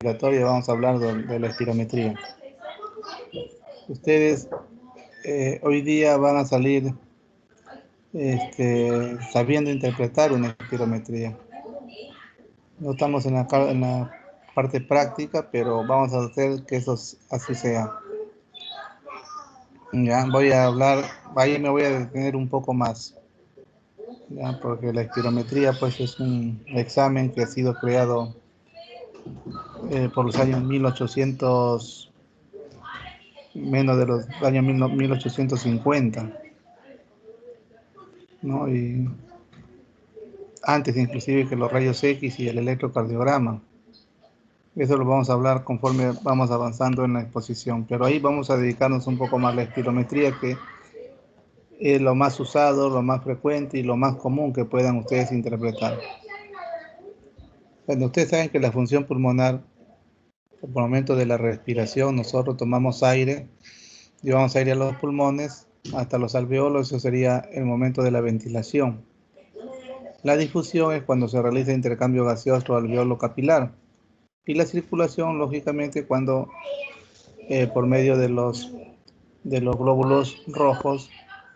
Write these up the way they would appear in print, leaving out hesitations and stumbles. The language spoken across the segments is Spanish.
respiratoria, vamos a hablar de la espirometría. Ustedes hoy día van a salir sabiendo interpretar una espirometría. No estamos en la parte práctica, pero vamos a hacer que eso así sea. Ya, voy a hablar, ahí me voy a detener un poco más, ya, porque la espirometría pues es un examen que ha sido creado por los años 1800, menos de los años 1850, ¿no? Y antes inclusive que los rayos X y el electrocardiograma. Eso lo vamos a hablar conforme vamos avanzando en la exposición, pero ahí vamos a dedicarnos un poco más a la espirometría, que es lo más usado, lo más frecuente y lo más común que puedan ustedes interpretar. Bueno, ustedes saben que la función pulmonar, por el momento de la respiración, nosotros tomamos aire, llevamos aire a los pulmones hasta los alveolos, eso sería el momento de la ventilación. La difusión es cuando se realiza intercambio gaseoso alveolo capilar. Y la circulación, lógicamente, cuando por medio de los glóbulos rojos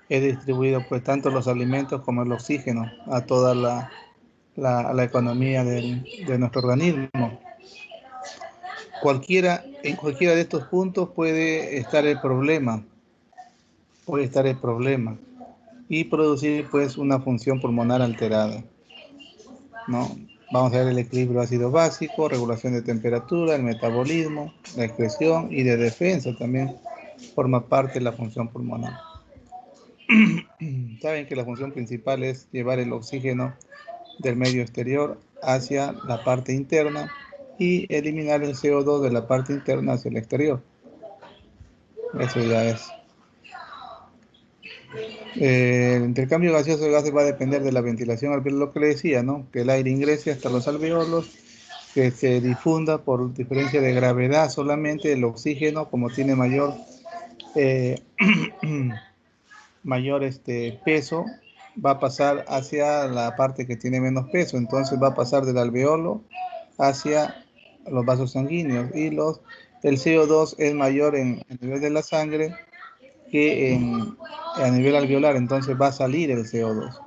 es distribuido pues tanto los alimentos como el oxígeno a toda la economía de nuestro organismo. En cualquiera de estos puntos puede estar el problema, y producir pues una función pulmonar alterada, ¿no? Vamos a ver el equilibrio ácido básico, regulación de temperatura, el metabolismo, la excreción y de defensa también forma parte de la función pulmonar. Saben que la función principal es llevar el oxígeno del medio exterior hacia la parte interna y eliminar el CO2 de la parte interna hacia el exterior. Eso ya es. El intercambio gaseoso de gases va a depender de la ventilación alveolar, lo que le decía, ¿no? Que el aire ingrese hasta los alveolos, que se difunda por diferencia de gravedad solamente. El oxígeno, como tiene mayor peso, va a pasar hacia la parte que tiene menos peso, entonces va a pasar del alveolo hacia los vasos sanguíneos, y el CO2 es mayor en el nivel de la sangre que a nivel alveolar, entonces va a salir el CO2.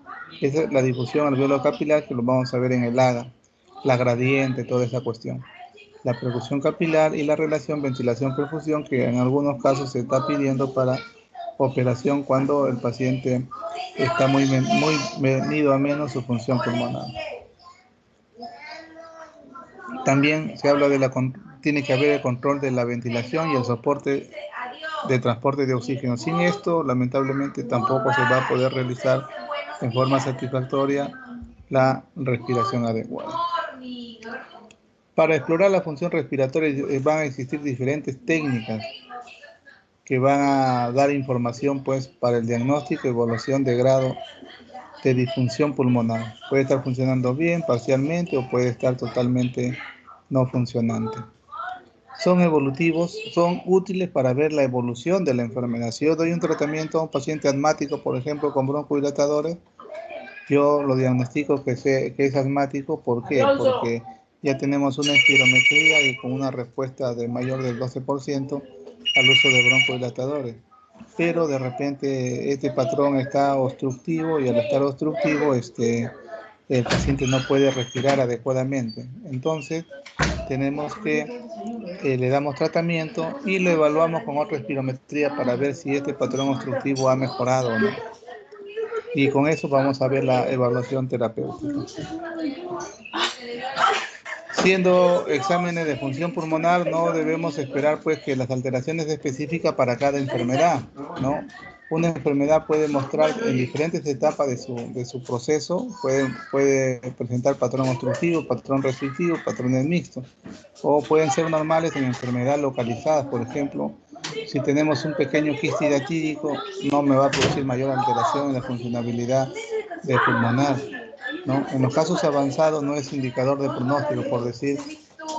Esa es la difusión alveolo capilar, que lo vamos a ver en el AGA, la gradiente, toda esa cuestión. La perfusión capilar y la relación ventilación-perfusión, que en algunos casos se está pidiendo para operación cuando el paciente está muy venido a menos su función pulmonar. También se habla tiene que haber el control de la ventilación y el soporte de transporte de oxígeno. Sin esto, lamentablemente, tampoco se va a poder realizar en forma satisfactoria la respiración adecuada. Para explorar la función respiratoria van a existir diferentes técnicas que van a dar información pues para el diagnóstico y evaluación de grado de disfunción pulmonar. Puede estar funcionando bien, parcialmente, o puede estar totalmente no funcionante. Son evolutivos, son útiles para ver la evolución de la enfermedad. Si yo doy un tratamiento a un paciente asmático, por ejemplo, con broncodilatadores, yo lo diagnostico que es asmático. ¿Por qué? Porque ya tenemos una espirometría y con una respuesta de mayor del 12% al uso de broncodilatadores. Pero de repente este patrón está obstructivo, y al estar obstructivo el paciente no puede respirar adecuadamente. Entonces tenemos que le damos tratamiento y lo evaluamos con otra espirometría para ver si este patrón obstructivo ha mejorado o no. Y con eso vamos a ver la evaluación terapéutica. Siendo exámenes de función pulmonar, no debemos esperar pues que las alteraciones específicas para cada enfermedad, ¿no? Una enfermedad puede mostrar en diferentes etapas de su proceso, puede presentar patrón obstructivo, patrón restrictivo, patrones mixtos, o pueden ser normales en enfermedad localizadas. Por ejemplo, si tenemos un pequeño quiste hidatídico, no me va a producir mayor alteración en la funcionabilidad de pulmonar, ¿no? En los casos avanzados no es indicador de pronóstico. Por decir,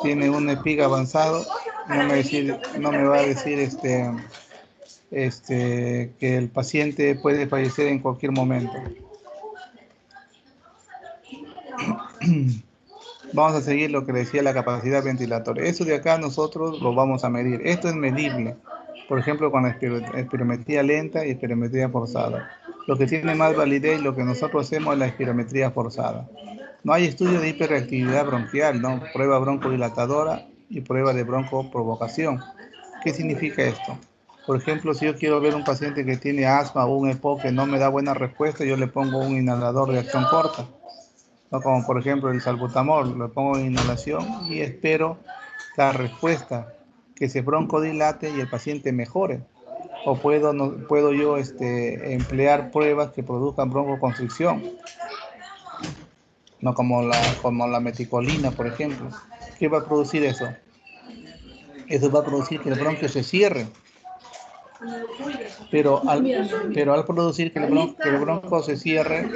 tiene un EPIC avanzado, no me va a decir que el paciente puede fallecer en cualquier momento. Vamos a seguir lo que decía la capacidad ventilatoria. Eso de acá nosotros lo vamos a medir. Esto es medible. Por ejemplo, con la espirometría lenta y espirometría forzada. Lo que tiene más validez y lo que nosotros hacemos es la espirometría forzada. No hay estudio de hiperreactividad bronquial, ¿no? Prueba broncodilatadora y prueba de broncoprovocación. ¿Qué significa esto? Por ejemplo, si yo quiero ver un paciente que tiene asma o un EPOC que no me da buena respuesta, yo le pongo un inhalador de acción corta, ¿no? Como por ejemplo el salbutamol, lo pongo en inhalación y espero la respuesta, que se broncodilate y el paciente mejore. O puedo, no, puedo yo emplear pruebas que produzcan broncoconstricción, no como la meticolina, por ejemplo. ¿Qué va a producir eso? Eso va a producir que el bronquio se cierre, pero al producir que el bronco se cierre,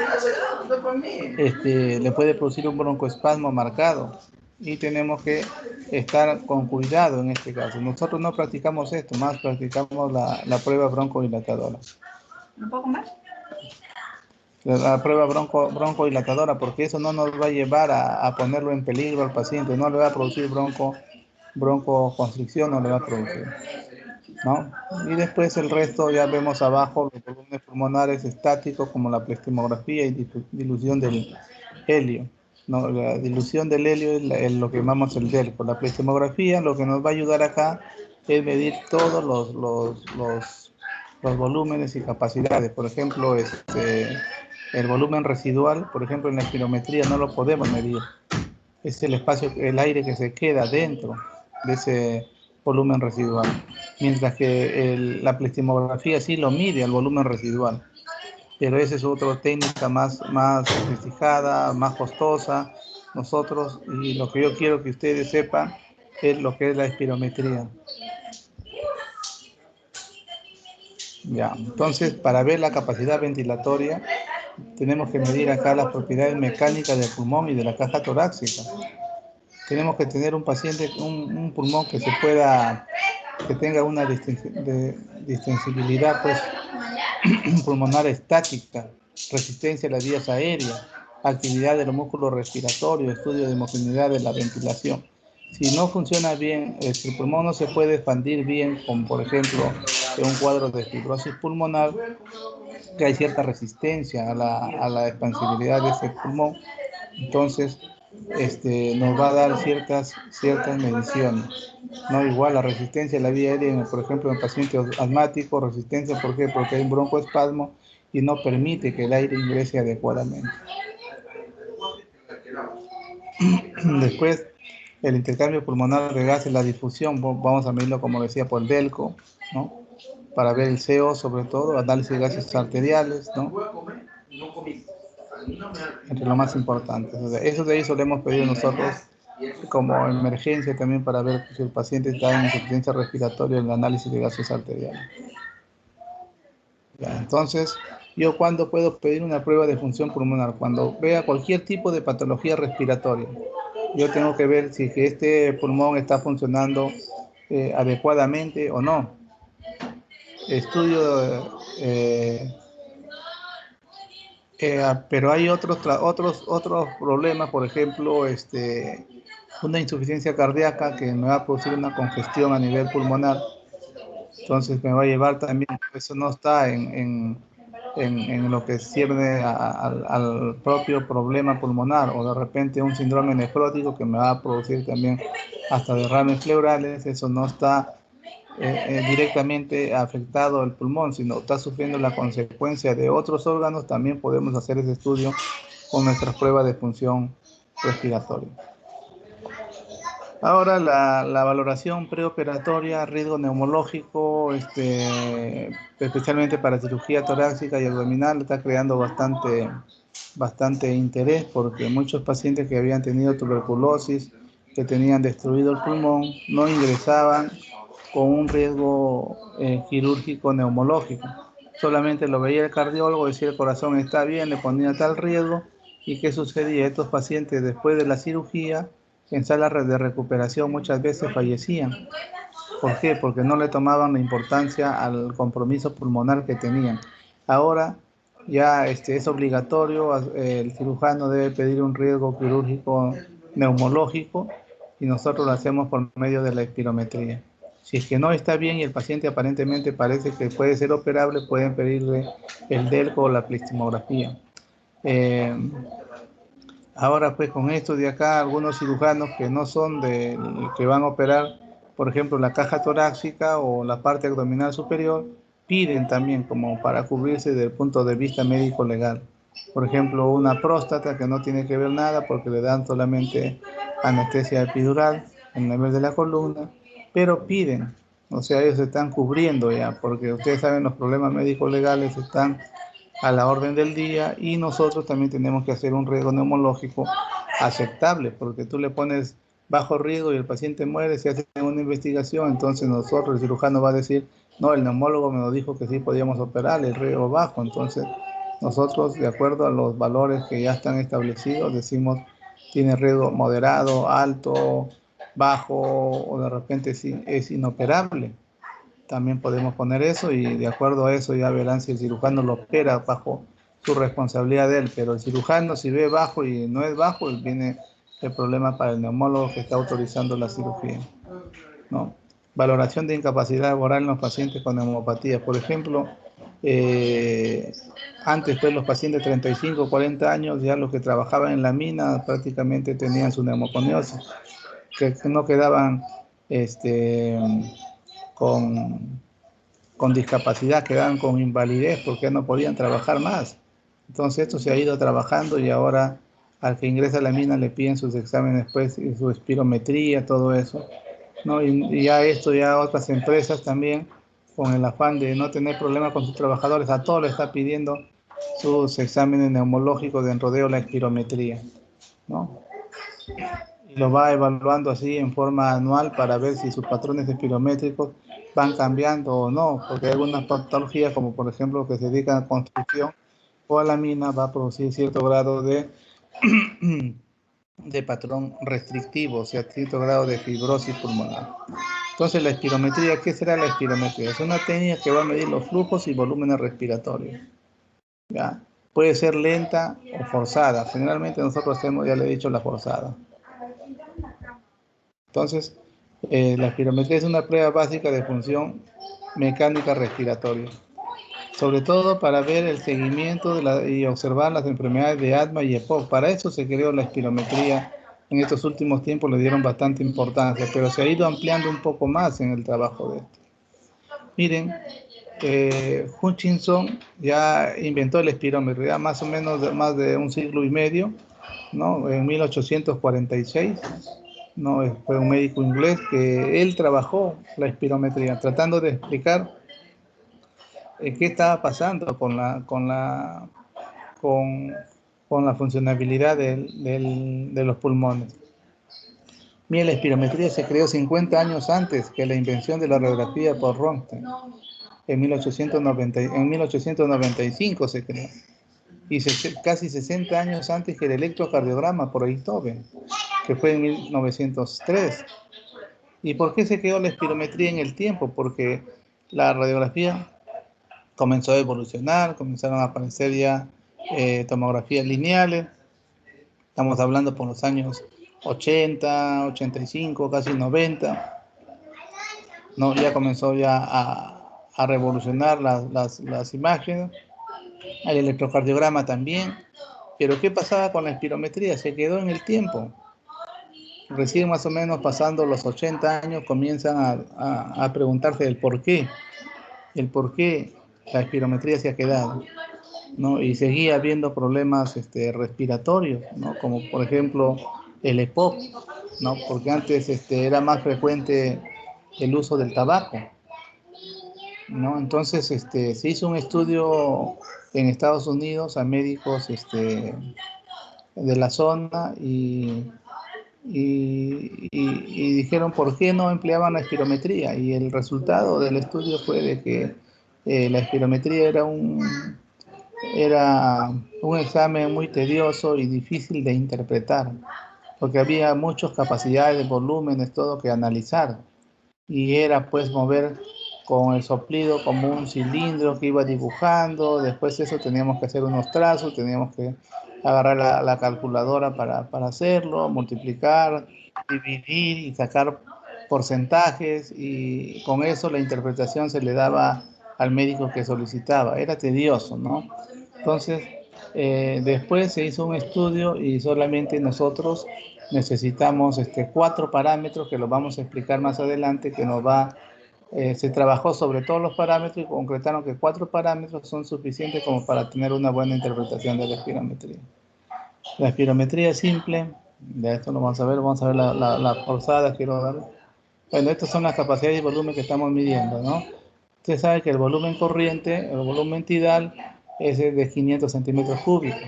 le puede producir un broncoespasmo marcado y tenemos que estar con cuidado en este caso. Nosotros no practicamos esto, más practicamos la prueba broncodilatadora. ¿Un poco más? La prueba broncodilatadora, porque eso no nos va a llevar a ponerlo en peligro al paciente, no le va a producir broncoconstricción, no le va a producir, ¿no? Y después el resto ya vemos abajo los volúmenes pulmonares estáticos como la pleximografía y dilución del helio, ¿no? La dilución del helio es lo que llamamos el DELCO. La pleximografía lo que nos va a ayudar acá es medir todos los volúmenes y capacidades. Por ejemplo, el volumen residual, por ejemplo, en la espirometría no lo podemos medir. Es el espacio, el aire que se queda dentro de ese volumen residual. Mientras que la pleximografía sí lo mide el volumen residual. Pero esa es otra técnica más sofisticada, más costosa. Nosotros, y lo que yo quiero que ustedes sepan, es lo que es la espirometría. Ya, entonces, para ver la capacidad ventilatoria, tenemos que medir acá las propiedades mecánicas del pulmón y de la caja torácica. Tenemos que tener un paciente, un pulmón que tenga una distensibilidad pues, pulmonar estática, resistencia a las vías aéreas, actividad de los músculos respiratorios, estudio de homogeneidad de la ventilación. Si no funciona bien, el pulmón no se puede expandir bien, como por ejemplo en un cuadro de fibrosis pulmonar, que hay cierta resistencia a la expansibilidad de ese pulmón. Entonces, nos va a dar ciertas mediciones. No igual la resistencia a la vía aérea, por ejemplo, en pacientes asmáticos, resistencia, ¿por qué? Porque hay un broncoespasmo y no permite que el aire ingrese adecuadamente. Después, el intercambio pulmonar de gases, la difusión, vamos a medirlo como decía por el DELCO, ¿no? Para ver el CO sobre todo, análisis de gases arteriales, ¿no? Entre lo más importante. O sea, eso de ahí solemos pedir nosotros como emergencia también para ver si el paciente está en insuficiencia respiratoria en el análisis de gases arteriales. Ya, entonces, ¿yo cuándo puedo pedir una prueba de función pulmonar? Cuando vea cualquier tipo de patología respiratoria. Yo tengo que ver si que este pulmón está funcionando adecuadamente o no. Estudio, pero hay otros problemas, por ejemplo, una insuficiencia cardíaca que me va a producir una congestión a nivel pulmonar. Entonces me va a llevar también, eso no está en lo que sirve al propio problema pulmonar, o de repente un síndrome nefrótico que me va a producir también hasta derrames pleurales. Eso no está directamente afectado el pulmón, sino está sufriendo la consecuencia de otros órganos. También podemos hacer ese estudio con nuestras pruebas de función respiratoria. Ahora la valoración preoperatoria, riesgo neumológico, especialmente para cirugía torácica y abdominal, está creando bastante interés, porque muchos pacientes que habían tenido tuberculosis, que tenían destruido el pulmón, no ingresaban con un riesgo quirúrgico neumológico. Solamente lo veía el cardiólogo, decía el corazón está bien, le ponía tal riesgo. ¿Y qué sucedía? Estos pacientes después de la cirugía, en salas de recuperación, muchas veces fallecían. ¿Por qué? Porque no le tomaban la importancia al compromiso pulmonar que tenían. Ahora ya es obligatorio, el cirujano debe pedir un riesgo quirúrgico neumológico y nosotros lo hacemos por medio de la espirometría. Si es que no está bien y el paciente aparentemente parece que puede ser operable, pueden pedirle el DELCO o la plastimografía. Ahora pues con esto de acá, algunos cirujanos que no son de que van a operar, por ejemplo, la caja torácica o la parte abdominal superior, piden también como para cubrirse desde el punto de vista médico legal. Por ejemplo, una próstata que no tiene que ver nada porque le dan solamente anestesia epidural en el nivel de la columna, pero piden, o sea, ellos se están cubriendo ya, porque ustedes saben los problemas médicos legales están a la orden del día y nosotros también tenemos que hacer un riesgo neumológico aceptable, porque tú le pones bajo riesgo y el paciente muere, se hace una investigación, entonces nosotros, el cirujano va a decir, no, el neumólogo me lo dijo que sí podíamos operar, el riesgo bajo, entonces nosotros, de acuerdo a los valores que ya están establecidos, decimos, tiene riesgo moderado, alto, bajo, o de repente es inoperable. También podemos poner eso y de acuerdo a eso ya verán si el cirujano lo opera bajo su responsabilidad de él, pero el cirujano si ve bajo y no es bajo, viene el problema para el neumólogo que está autorizando la cirugía, ¿no? Valoración de incapacidad laboral en los pacientes con neumopatía. Por ejemplo, antes pues los pacientes de 35 40 años, ya los que trabajaban en la mina prácticamente tenían su neumoconiosis, que no quedaban con con discapacidad, quedaban con invalidez porque no podían trabajar más. Entonces esto se ha ido trabajando y ahora al que ingresa a la mina le piden sus exámenes, pues, y su espirometría, todo eso, ¿no? Y ya esto, ya otras empresas también, con el afán de no tener problemas con sus trabajadores, a todos les está pidiendo sus exámenes neumológicos dentro de la espirometría, ¿no? Y lo va evaluando así en forma anual para ver si sus patrones espirométricos van cambiando o no, porque hay algunas patologías, como por ejemplo que se dedican a construcción o a la mina, va a producir cierto grado de patrón restrictivo, o sea, cierto grado de fibrosis pulmonar. Entonces, la espirometría, ¿qué será la espirometría? Es una técnica que va a medir los flujos y volúmenes respiratorios, ¿ya? Puede ser lenta o forzada. Generalmente nosotros hacemos, ya le he dicho, la forzada. Entonces, la espirometría es una prueba básica de función mecánica respiratoria, sobre todo para ver el seguimiento y observar las enfermedades de asma y EPOC. Para eso se creó la espirometría. En estos últimos tiempos le dieron bastante importancia, pero se ha ido ampliando un poco más en el trabajo de esto. Miren, Hutchinson ya inventó el espirómetro, ya más o menos de más de un siglo y medio, ¿no? En 1846. No, fue un médico inglés que él trabajó la espirometría, tratando de explicar qué estaba pasando con, con la funcionabilidad de los pulmones. Mira, la espirometría se creó 50 años antes que la invención de la radiografía por Röntgen. En 1895 se creó. Y casi 60 años antes que el electrocardiograma por Einthoven, que fue en 1903. ¿Y por qué se creó la espirometría en el tiempo? Porque la radiografía comenzó a evolucionar, comenzaron a aparecer ya tomografías lineales. Estamos hablando por los años 80, 85, casi 90. ¿No? Ya comenzó ya a revolucionar las imágenes. El electrocardiograma también. Pero ¿qué pasaba con la espirometría? Se quedó en el tiempo. Recién más o menos pasando los 80 años comienzan a preguntarse el por qué la espirometría se ha quedado, ¿no? Y seguía habiendo problemas respiratorios, ¿no? Como por ejemplo el EPOC, ¿no? Porque antes era más frecuente el uso del tabaco, ¿no? Entonces se hizo un estudio en Estados Unidos a médicos de la zona y dijeron por qué no empleaban la espirometría, y el resultado del estudio fue de que la espirometría era un examen muy tedioso y difícil de interpretar, porque había muchas capacidades de volúmenes, todo que analizar, y era pues mover con el soplido como un cilindro que iba dibujando, después eso teníamos que hacer unos trazos, teníamos que agarrar la calculadora para hacerlo, multiplicar, dividir y sacar porcentajes, y con eso la interpretación se le daba al médico que solicitaba. Era tedioso, ¿no? Entonces, después se hizo un estudio y solamente nosotros necesitamos 4 parámetros que los vamos a explicar más adelante, que nos va, se trabajó sobre todos los parámetros y concretaron que 4 parámetros son suficientes como para tener una buena interpretación de la espirometría. La espirometría simple, de esto lo vamos a ver la forzada, quiero dar. Bueno, estas son las capacidades y volumen que estamos midiendo, ¿no? Usted sabe que el volumen corriente, el volumen tidal, es de 500 centímetros cúbicos.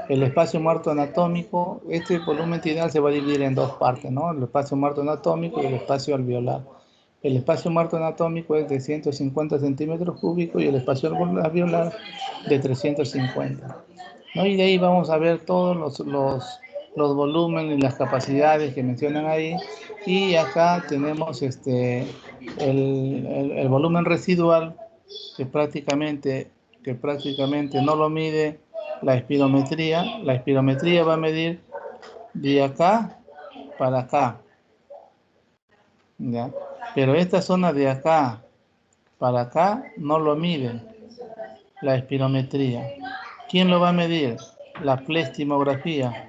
El espacio muerto anatómico, este volumen tidal se va a dividir en dos partes, ¿no? El espacio muerto anatómico y el espacio alveolar. El espacio muerto anatómico es de 150 centímetros cúbicos y el espacio alveolar de 350. ¿No? Y de ahí vamos a ver todos los volúmenes y las capacidades que mencionan ahí. Y acá tenemos el volumen residual que prácticamente no lo mide la espirometría. La espirometría va a medir de acá para acá, ¿ya? Pero esta zona de acá para acá no lo mide la espirometría. ¿Quién lo va a medir? La plestimografía.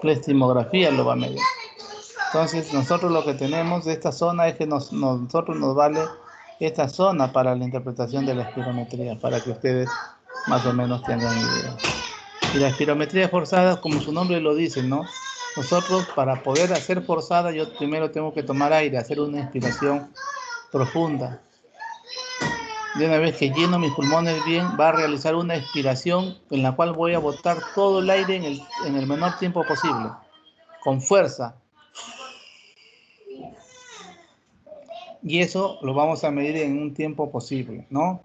Plestimografía lo va a medir. Entonces, nosotros lo que tenemos de esta zona es que nosotros nos vale esta zona para la interpretación de la espirometría, para que ustedes más o menos tengan idea. Y la espirometría forzada, como su nombre lo dice, ¿no? Nosotros, para poder hacer forzada, yo primero tengo que tomar aire, hacer una inspiración profunda. De una vez que lleno mis pulmones bien, va a realizar una expiración en la cual voy a botar todo el aire en el menor tiempo posible, con fuerza. Y eso lo vamos a medir en un tiempo posible, ¿no?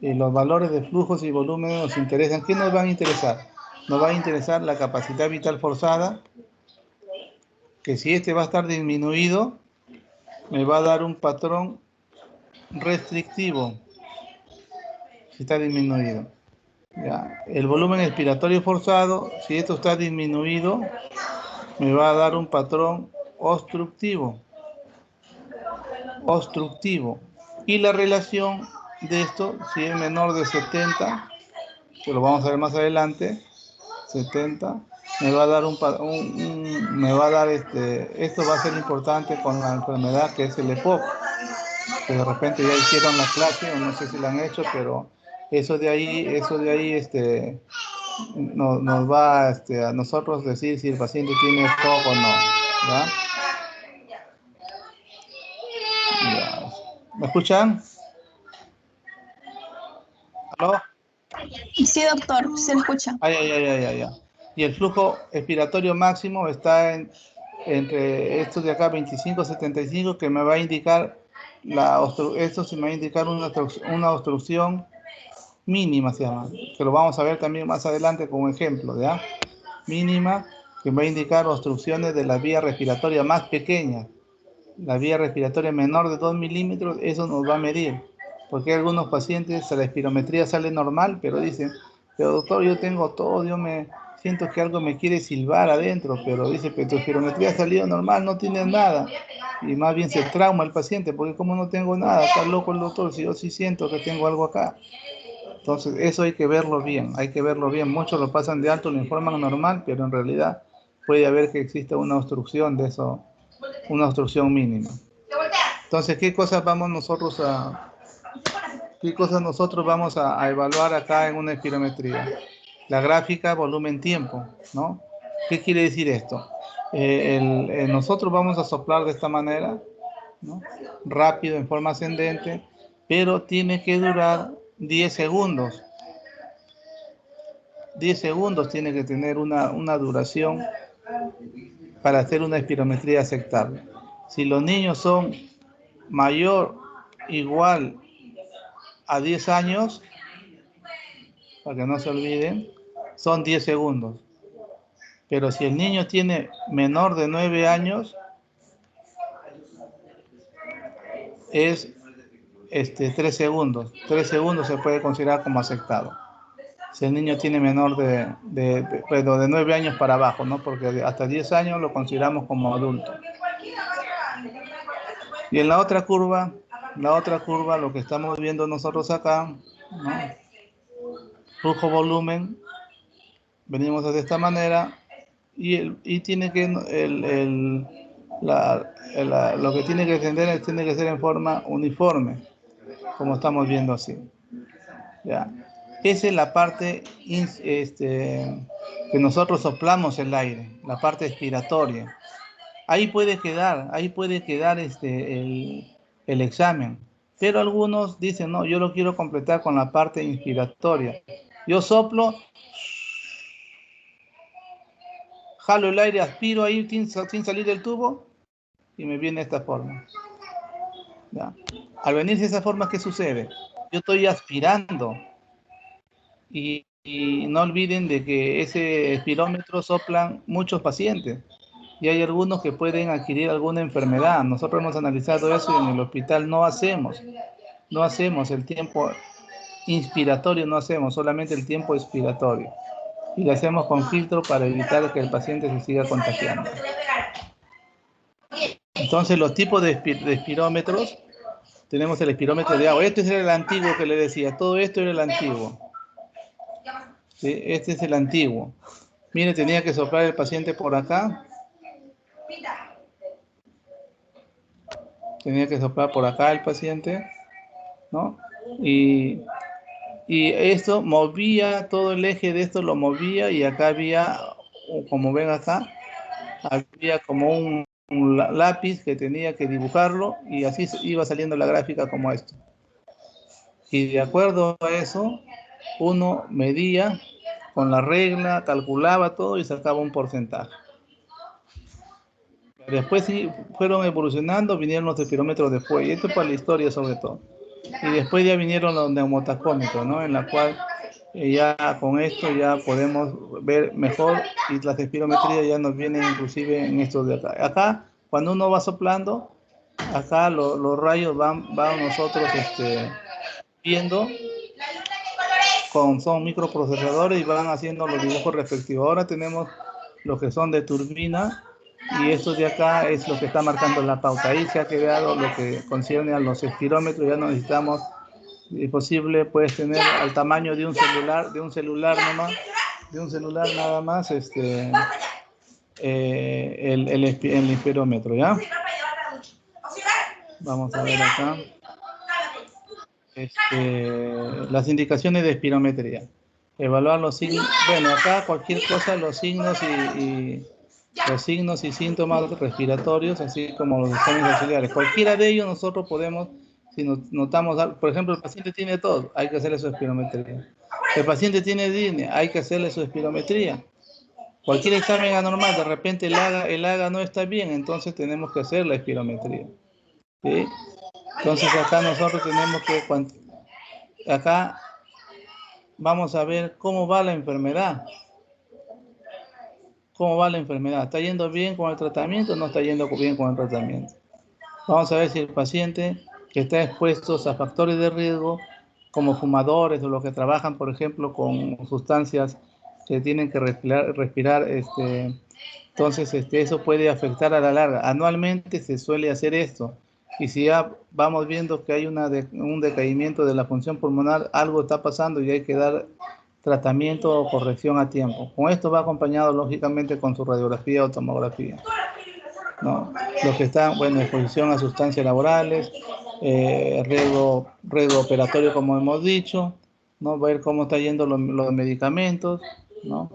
Los valores de flujos y volúmenes nos interesan. ¿Qué nos van a interesar? Nos va a interesar la capacidad vital forzada, que si este va a estar disminuido, me va a dar un patrón restrictivo, si está disminuido. ¿Ya? El volumen expiratorio forzado, si esto está disminuido, me va a dar un patrón obstructivo. Y la relación de esto, si es menor de 70, que lo vamos a ver más adelante, 70, me va a dar esto va a ser importante con la enfermedad que es el EPOC, que de repente ya hicieron la clase, o no sé si la han hecho, pero eso de ahí nos va a nosotros decir si el paciente tiene EPOC o no, ¿ya? Ya. ¿Me escuchan? ¿Aló? Sí, doctor, se le escucha. Ya. Y el flujo expiratorio máximo está entre estos de acá, 25-75, que me va a indicar esto se me va a indicar una obstrucción mínima, se llama, que lo vamos a ver también más adelante como ejemplo, ¿ya? Mínima, que me va a indicar obstrucciones de la vía respiratoria más pequeña. La vía respiratoria menor de 2 milímetros, eso nos va a medir. Porque algunos pacientes, la espirometría sale normal, pero dicen, pero doctor, yo tengo todo, yo me siento que algo me quiere silbar adentro, pero dice, pero tu espirometría ha salido normal, no tienes nada. Y más bien se trauma el paciente, porque como no tengo nada, está loco el doctor, si yo sí siento que tengo algo acá. Entonces, eso hay que verlo bien, Muchos lo pasan de alto, lo informan normal, pero en realidad puede haber que exista una obstrucción de eso, una obstrucción mínima. Entonces, ¿qué cosas nosotros vamos a evaluar acá en una espirometría? La gráfica volumen-tiempo, ¿no? ¿Qué quiere decir esto? Nosotros vamos a soplar de esta manera, ¿no? Rápido, en forma ascendente, pero tiene que durar 10 segundos. 10 segundos tiene que tener una duración para hacer una espirometría aceptable. Si los niños son mayor, igual a 10 años, para que no se olviden, son 10 segundos. Pero si el niño tiene menor de 9 años, es 3 segundos. 3 segundos se puede considerar como aceptado. si el niño tiene menor de 9 años para abajo, ¿no? Porque hasta 10 años lo consideramos como adulto. Y en la otra curva, lo que estamos viendo nosotros acá, ¿no? Flujo volumen, venimos de esta manera, y tiene que lo que tiene que descender tiene que ser en forma uniforme, como estamos viendo así. ¿Ya? Esa es la parte que nosotros soplamos el aire, la parte expiratoria. Ahí puede quedar el examen. Pero algunos dicen, no, yo lo quiero completar con la parte inspiratoria. Yo soplo, jalo el aire, aspiro ahí sin salir del tubo y me viene de esta forma. ¿Ya? Al venirse de esa forma, ¿qué sucede? Yo estoy aspirando. Y no olviden de que ese espirómetro soplan muchos pacientes. Y hay algunos que pueden adquirir alguna enfermedad. Nosotros hemos analizado eso y en el hospital no hacemos el tiempo inspiratorio, no hacemos solamente el tiempo expiratorio. Y lo hacemos con filtro para evitar que el paciente se siga contagiando. Entonces, los tipos de espirómetros, tenemos el espirómetro de agua. Este es el antiguo que le decía, todo esto era el antiguo. ¿Sí? Este es el antiguo. Mire, tenía que soplar el paciente por acá. Tenía que soplar por acá el paciente, ¿no? Y esto movía, todo el eje de esto lo movía, y acá había, como ven acá, había como un lápiz que tenía que dibujarlo, y así iba saliendo la gráfica como esto. Y de acuerdo a eso, uno medía con la regla, calculaba todo y sacaba un porcentaje. Después sí fueron evolucionando, vinieron los espirómetros después, y esto es para la historia sobre todo. Y después ya vinieron los neumotacómetros, ¿no? En la cual ya con esto ya podemos ver mejor, y las espirometrías ya nos vienen inclusive en estos de acá. Acá, cuando uno va soplando, acá los rayos van nosotros viendo, son microprocesadores y van haciendo los dibujos respectivos. Ahora tenemos los que son de turbina, y esto de acá es lo que está marcando la pauta. Ahí se ha quedado lo que concierne a los espirómetros. Ya no necesitamos, si posible, puedes tener al tamaño de un celular nada más, el espirómetro, ¿ya? Vamos a ver acá. Las indicaciones de espirometría. Evaluar los signos. Bueno, acá cualquier cosa, los signos y síntomas respiratorios, así como los exámenes auxiliares. Cualquiera de ellos nosotros podemos, si notamos, por ejemplo, el paciente tiene tos, hay que hacerle su espirometría. El paciente tiene disnea, hay que hacerle su espirometría. Cualquier examen anormal, de repente el AGA no está bien, entonces tenemos que hacer la espirometría. ¿Sí? Entonces acá nosotros tenemos que, acá vamos a ver cómo va la enfermedad. ¿Cómo va la enfermedad? ¿Está yendo bien con el tratamiento o no está yendo bien con el tratamiento? Vamos a ver si el paciente que está expuesto a factores de riesgo, como fumadores o los que trabajan, por ejemplo, con sustancias que tienen que respirar, entonces eso puede afectar a la larga. Anualmente se suele hacer esto. Y si ya vamos viendo que hay un decaimiento de la función pulmonar, algo está pasando y hay que dar tratamiento o corrección a tiempo. Con esto va acompañado, lógicamente, con su radiografía o tomografía, ¿no? Los que están, bueno, exposición a sustancias laborales, riesgo operatorio, como hemos dicho, ¿no? Ver cómo está yendo los medicamentos, ¿no?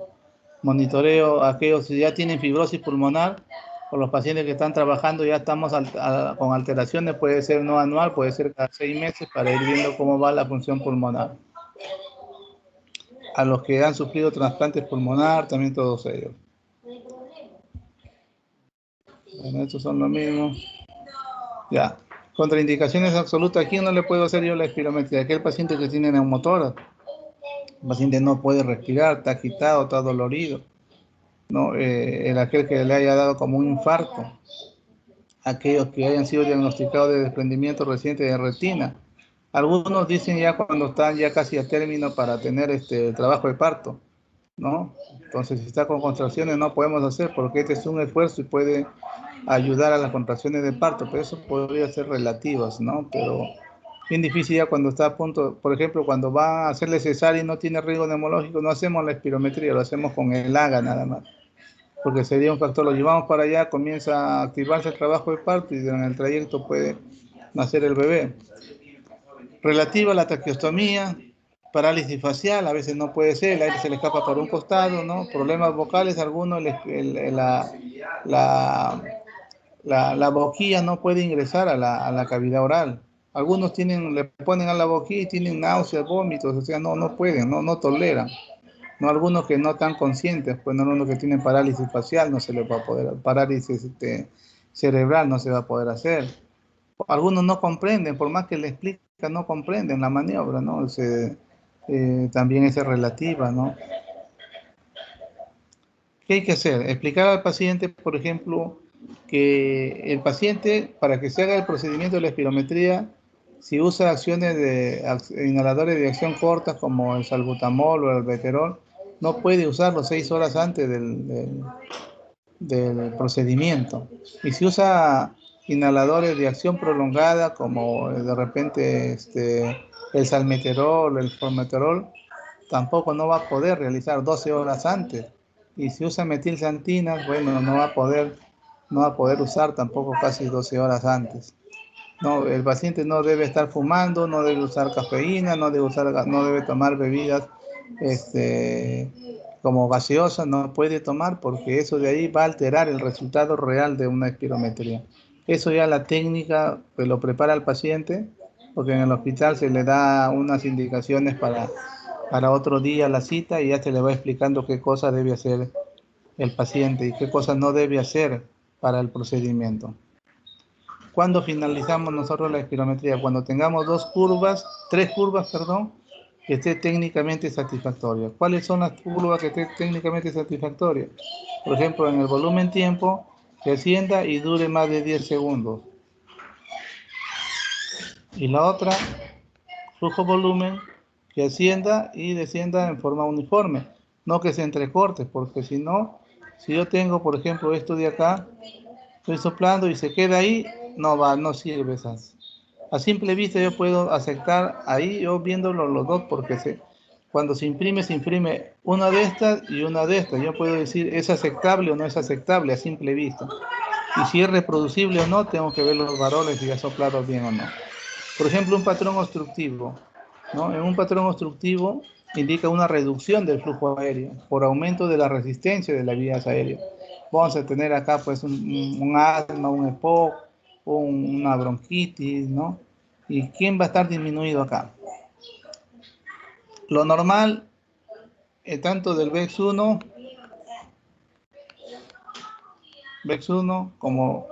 Monitoreo aquellos que ya tienen fibrosis pulmonar, o los pacientes que están trabajando, ya estamos con alteraciones, puede ser no anual, puede ser cada 6 meses, para ir viendo cómo va la función pulmonar. A los que han sufrido trasplantes pulmonar, también todos ellos. Bueno, estos son los mismos. Ya. Contraindicaciones absolutas. ¿A quién no le puedo hacer yo la espirometría? Aquel paciente que tiene neumotórax. El paciente no puede respirar, está agitado, está dolorido, ¿no? Aquel que le haya dado como un infarto. Aquellos que hayan sido diagnosticados de desprendimiento reciente de retina. Algunos dicen ya cuando están ya casi a término para tener el trabajo de parto, ¿no? Entonces, si está con contracciones no podemos hacer porque este es un esfuerzo y puede ayudar a las contracciones de parto, pero eso podría ser relativas, ¿no? Pero bien difícil ya cuando está a punto, por ejemplo, cuando va a hacerle cesárea y no tiene riesgo neumológico, no hacemos la espirometría, lo hacemos con el AGA nada más, porque sería un factor, lo llevamos para allá, comienza a activarse el trabajo de parto y en el trayecto puede nacer el bebé. Relativa a la traqueostomía, parálisis facial, a veces no puede ser, el aire se le escapa por un costado, ¿no? Problemas vocales, algunos, la, la boquilla no puede ingresar a la cavidad oral. Algunos tienen, le ponen a la boquilla y tienen náuseas, vómitos, o sea, no pueden, no toleran. No, algunos que no están conscientes, pues no, algunos que tienen parálisis facial no se les va a poder, parálisis cerebral no se va a poder hacer. Algunos no comprenden, por más que le explican, no comprenden la maniobra, ¿no? También es relativa, ¿no? ¿Qué hay que hacer? Explicar al paciente, por ejemplo, que el paciente, para que se haga el procedimiento de la espirometría, si usa acciones de inhaladores de acción corta como el salbutamol o el albuterol, no puede usarlo 6 horas antes del procedimiento. Y si usa inhaladores de acción prolongada como de repente el salmeterol, el formoterol, tampoco no va a poder realizar 12 horas antes. Y si usa metilxantinas, bueno, no va a poder usar tampoco casi 12 horas antes. No, el paciente no debe estar fumando, no debe usar cafeína, no debe tomar bebidas como gaseosa, no puede tomar porque eso de ahí va a alterar el resultado real de una espirometría. Eso ya la técnica pues, lo prepara el paciente, porque en el hospital se le da unas indicaciones para otro día la cita y ya se le va explicando qué cosa debe hacer el paciente y qué cosas no debe hacer para el procedimiento. ¿Cuándo finalizamos nosotros la espirometría? Cuando tengamos tres curvas, perdón, que esté técnicamente satisfactoria. ¿Cuáles son las curvas que estén técnicamente satisfactorias? Por ejemplo, en el volumen tiempo, que ascienda y dure más de 10 segundos. Y la otra, flujo volumen, que ascienda y descienda en forma uniforme. No que se entrecorte, porque si no, si yo tengo, por ejemplo, esto de acá, estoy soplando y se queda ahí, no sirve esas. A simple vista yo puedo aceptar ahí, yo viéndolo los dos, porque cuando se imprime una de estas y una de estas. Yo puedo decir, ¿es aceptable o no es aceptable a simple vista? Y si es reproducible o no, tengo que ver los varones y ya soplados bien o no. Por ejemplo, un patrón obstructivo, ¿no? En un patrón obstructivo indica una reducción del flujo aéreo por aumento de la resistencia de las vías aéreas. Vamos a tener acá pues un asma, un EPOC, una bronquitis, ¿no? ¿Y quién va a estar disminuido acá? Lo normal, tanto del VEX1 como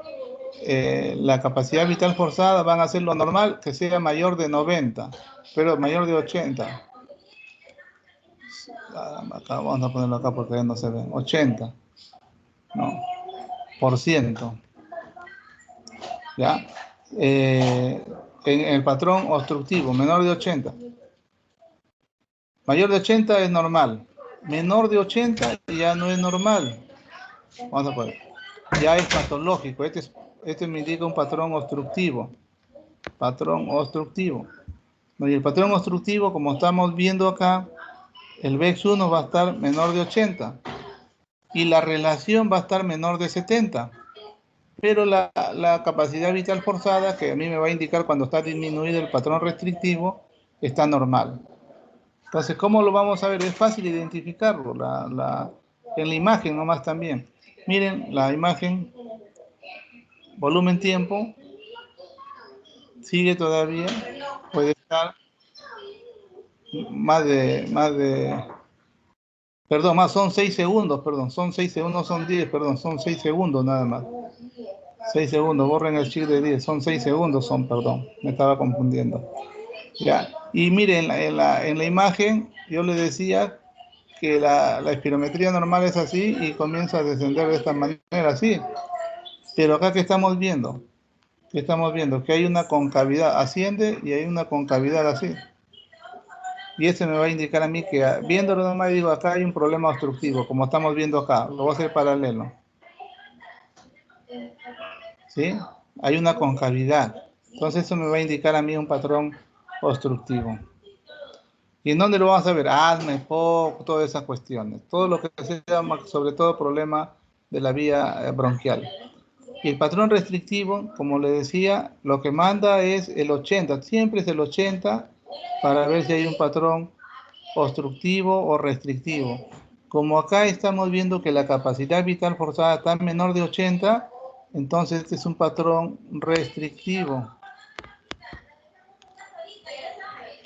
la capacidad vital forzada van a ser lo normal que sea mayor de 90, pero mayor de 80. Acá, vamos a ponerlo acá porque ya no se ve. 80, ¿no? Por ciento. ¿Ya? En el patrón obstructivo, menor de 80. Mayor de 80 es normal. Menor de 80 ya no es normal. Vamos a poner. Ya es patológico. Este me indica un patrón obstructivo. Patrón obstructivo. Y el patrón obstructivo, como estamos viendo acá, el VEX1 va a estar menor de 80 y la relación va a estar menor de 70. Pero la capacidad vital forzada, que a mí me va a indicar cuando está disminuido el patrón restrictivo, está normal. Entonces, ¿cómo lo vamos a ver? Es fácil identificarlo en la imagen nomás también. Miren la imagen, volumen tiempo, sigue todavía, puede estar son 6 segundos, perdón, son 6 segundos, son 10, perdón, son 6 segundos nada más. 6 segundos, borren el chip de 10, son 6 segundos, perdón, me estaba confundiendo. Ya, y miren, en la imagen yo les decía que la espirometría normal es así y comienza a descender de esta manera, así. Pero acá que estamos viendo, ¿Qué estamos viendo? Que hay una concavidad, asciende y hay una concavidad así. Y eso me va a indicar a mí que, viéndolo nomás, digo, acá hay un problema obstructivo, como estamos viendo acá. Lo voy a hacer paralelo. ¿Sí? Hay una concavidad. Entonces eso me va a indicar a mí un patrón obstructivo. ¿Y en dónde lo vamos a ver? Asma, EPOC, todas esas cuestiones. Todo lo que se llama, sobre todo, problema de la vía bronquial. Y el patrón restrictivo, como le decía, lo que manda es el 80. Siempre es el 80 para ver si hay un patrón obstructivo o restrictivo. Como acá estamos viendo que la capacidad vital forzada está menor de 80, entonces este es un patrón restrictivo.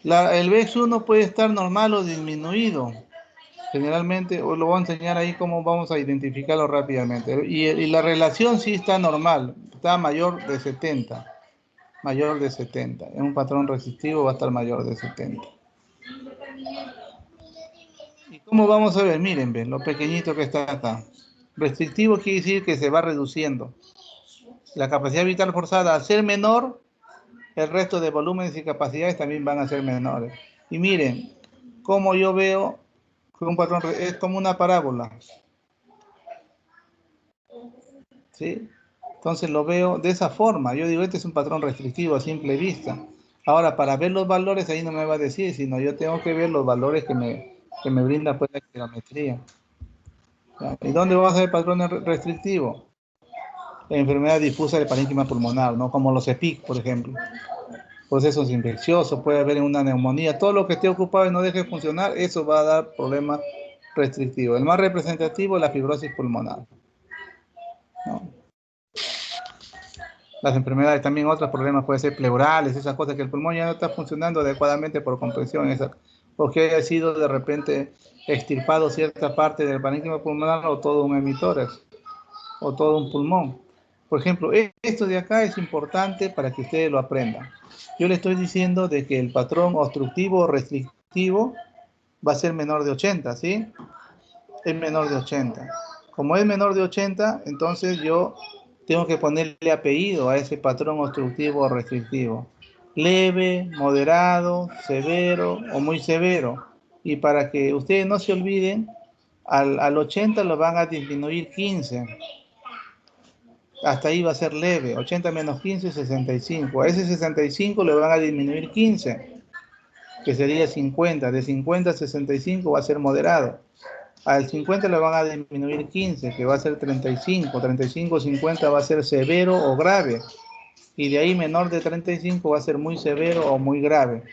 El VEX1 puede estar normal o disminuido. Generalmente, os lo voy a enseñar ahí cómo vamos a identificarlo rápidamente. Y la relación sí está normal, está mayor de 70. Mayor de 70. En un patrón restrictivo va a estar mayor de 70. ¿Y cómo vamos a ver? Miren, ven, lo pequeñito que está acá. Restrictivo quiere decir que se va reduciendo. La capacidad vital forzada, al ser menor, el resto de volúmenes y capacidades también van a ser menores. Y miren, como yo veo que un patrón es como una parábola. ¿Sí? Entonces lo veo de esa forma. Yo digo, este es un patrón restrictivo a simple vista. Ahora, para ver los valores, ahí no me va a decir, sino yo tengo que ver los valores que me brinda pues, la geometría. ¿Y dónde vamos a ver patrones restrictivos? La enfermedad difusa del parénquima pulmonar, ¿no? Como los EPIC, por ejemplo. Procesos infecciosos, puede haber una neumonía. Todo lo que esté ocupado y no deje de funcionar, eso va a dar problemas restrictivos. El más representativo es la fibrosis pulmonar, ¿no? Las enfermedades, también otros problemas pueden ser pleurales, esas cosas que el pulmón ya no está funcionando adecuadamente por compresión, o que haya sido de repente extirpado cierta parte del parénquima pulmonar o todo un emitórax o todo un pulmón. Por ejemplo, esto de acá es importante para que ustedes lo aprendan. Yo le estoy diciendo de que el patrón obstructivo o restrictivo va a ser menor de 80, ¿sí? Es menor de 80. Como es menor de 80, entonces yo tengo que ponerle apellido a ese patrón obstructivo o restrictivo. Leve, moderado, severo o muy severo. Y para que ustedes no se olviden, al 80 lo van a disminuir 15. Hasta ahí va a ser leve. 80 menos 15, 65. A ese 65 le van a disminuir 15, que sería 50. De 50 a 65 va a ser moderado. Al 50 le van a disminuir 15, que va a ser 35. 35, 50 va a ser severo o grave. Y de ahí menor de 35 va a ser muy severo o muy grave.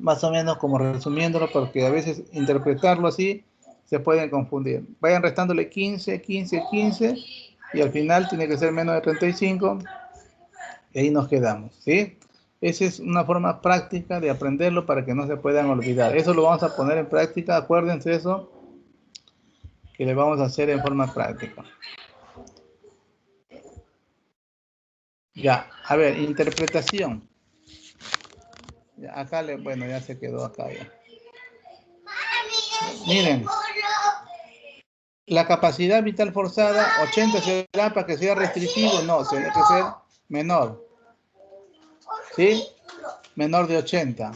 Más o menos como resumiéndolo, porque a veces interpretarlo así se pueden confundir. Vayan restándole 15, 15, 15 y al final tiene que ser menos de 35 y ahí nos quedamos, ¿sí? Esa es una forma práctica de aprenderlo para que no se puedan olvidar. Eso lo vamos a poner en práctica, acuérdense eso, que le vamos a hacer en forma práctica. Ya, a ver, interpretación. Ya, acá, bueno, ya se quedó acá ya. Miren, la capacidad vital forzada, 80 será para que sea restrictivo, no, tiene que ser menor. ¿Sí? Menor de 80.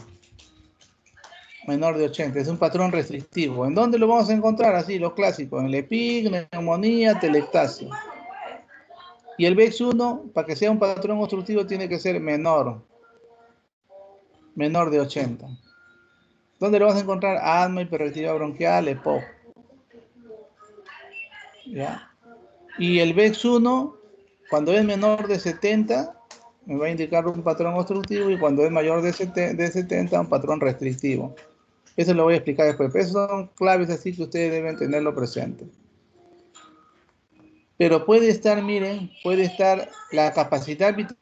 Menor de 80, es un patrón restrictivo. ¿En dónde lo vamos a encontrar? Así, lo clásico, en el EPIC, neumonía, telectasia. Y el VEX1, para que sea un patrón obstructivo, tiene que ser menor de 80. ¿Dónde lo vas a encontrar? Asma, hiperactividad bronquial, EPOC. ¿Ya? Y el VEX1, cuando es menor de 70, me va a indicar un patrón obstructivo, y cuando es mayor de 70, un patrón restrictivo. Eso lo voy a explicar después. Pero esos son claves así que ustedes deben tenerlo presente. Pero puede estar, miren, puede estar la capacidad vital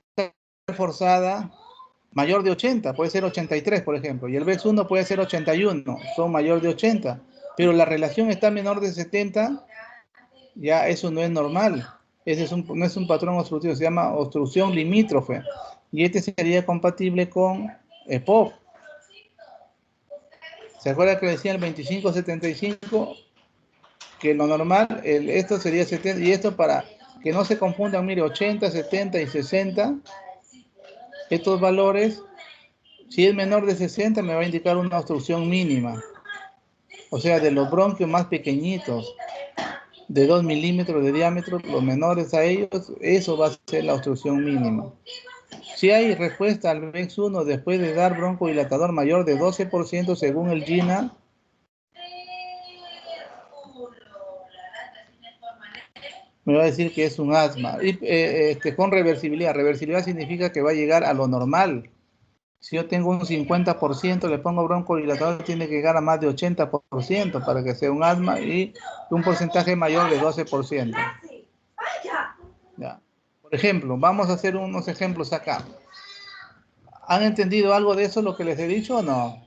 forzada mayor de 80, puede ser 83, por ejemplo, y el VEX1 puede ser 81, son mayor de 80, pero la relación está menor de 70, ya eso no es normal. Ese no es un patrón obstructivo, se llama obstrucción limítrofe, y este sería compatible con EPOC. ¿Se acuerda que le decía el 25-75? Que lo normal, esto sería 70, y esto para que no se confundan, mire, 80, 70 y 60, estos valores, si es menor de 60 me va a indicar una obstrucción mínima, o sea, de los bronquios más pequeñitos, de 2 milímetros de diámetro, los menores a ellos, eso va a ser la obstrucción mínima. Si hay respuesta al VEX1 después de dar broncodilatador mayor de 12% según el GINA, me va a decir que es un asma. Y con reversibilidad. Reversibilidad significa que va a llegar a lo normal. Si yo tengo un 50%, le pongo broncodilatador, tiene que llegar a más de 80% para que sea un asma y un porcentaje mayor de 12%. Ya. Por ejemplo, vamos a hacer unos ejemplos acá. ¿Han entendido algo de eso, lo que les he dicho o no?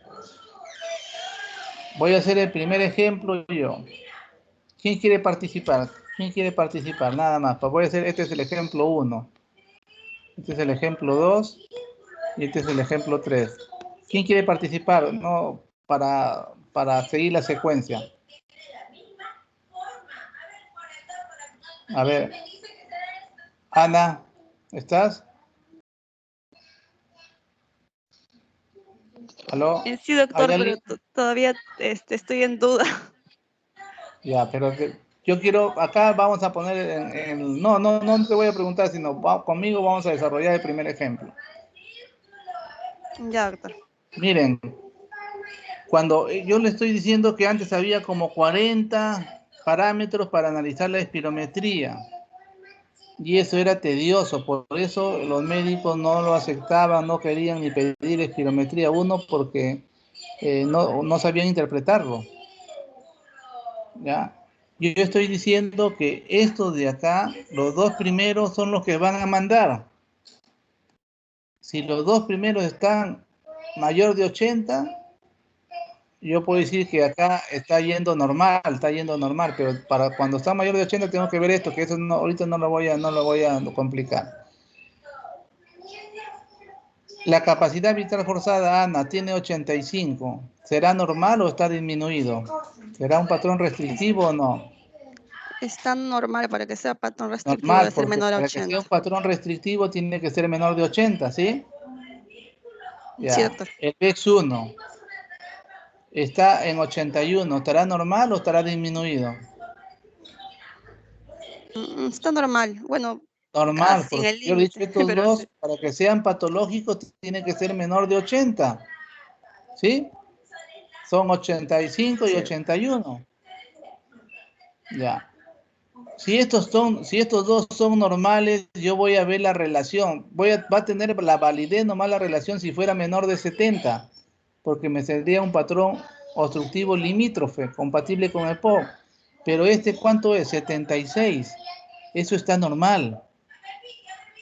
Voy a hacer el primer ejemplo yo. ¿Quién quiere participar? ¿Quién quiere participar? Nada más. Pues voy a hacer, este es el ejemplo 1. Este es el ejemplo 2. Y este es el ejemplo 3. ¿Quién quiere participar? No, para seguir la secuencia. A ver. Ana, ¿estás? ¿Aló? Sí, ¿Hay doctor, pero alguien? todavía estoy en duda. Ya, pero yo quiero, acá vamos a poner no te voy a preguntar, sino conmigo vamos a desarrollar el primer ejemplo. Ya, doctor. Miren, cuando yo le estoy diciendo que antes había como 40 parámetros para analizar la espirometría, y eso era tedioso, por eso los médicos no lo aceptaban, no querían ni pedir espirometría 1 porque no sabían interpretarlo. ¿Ya? Yo estoy diciendo que estos de acá, los dos primeros son los que van a mandar. Si los dos primeros están mayor de 80, yo puedo decir que acá está yendo normal, pero para cuando está mayor de 80 tengo que ver esto, que eso no, ahorita no lo voy a complicar. La capacidad vital forzada, Ana, tiene 85. ¿Será normal o está disminuido? ¿Será un patrón restrictivo o no? Está normal, para que sea patrón restrictivo Normal, debe ser porque menor a para que sea un 80. patrón restrictivo tiene que ser menor de 80, ¿sí? Sí, Ya. doctor. El VEX1 está en 81. ¿Estará normal o estará disminuido? Está normal. Bueno, Normal, casi en porque el yo le he dicho límite, estos pero sí. dos, para que sean patológicos, tiene que ser menor de 80, ¿sí? Son 85 y Sí. 81. Ya. Si estos dos son normales, yo voy a ver la relación. Va a tener la validez nomás la relación si fuera menor de 70, porque me saldría un patrón obstructivo limítrofe, compatible con el POC. Pero ¿cuánto es? 76. Eso está normal.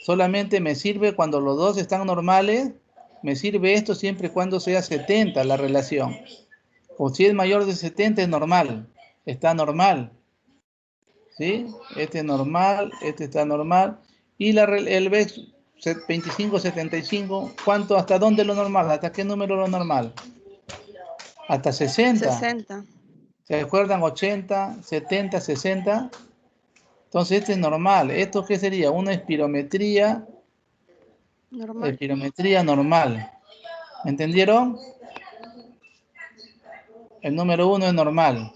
Solamente me sirve cuando los dos están normales, me sirve esto siempre y cuando sea 70 la relación. O si es mayor de 70 es normal, está normal. ¿Sí? Este es normal, este está normal. Y el VEX 25-75, ¿cuánto? ¿Hasta dónde lo normal? ¿Hasta qué número lo normal? Hasta 60. 60. ¿Se acuerdan? 80, 70, 60. Entonces este es normal. ¿Esto qué sería? Una espirometría Normal. normal. ¿Entendieron? El número 1 es normal.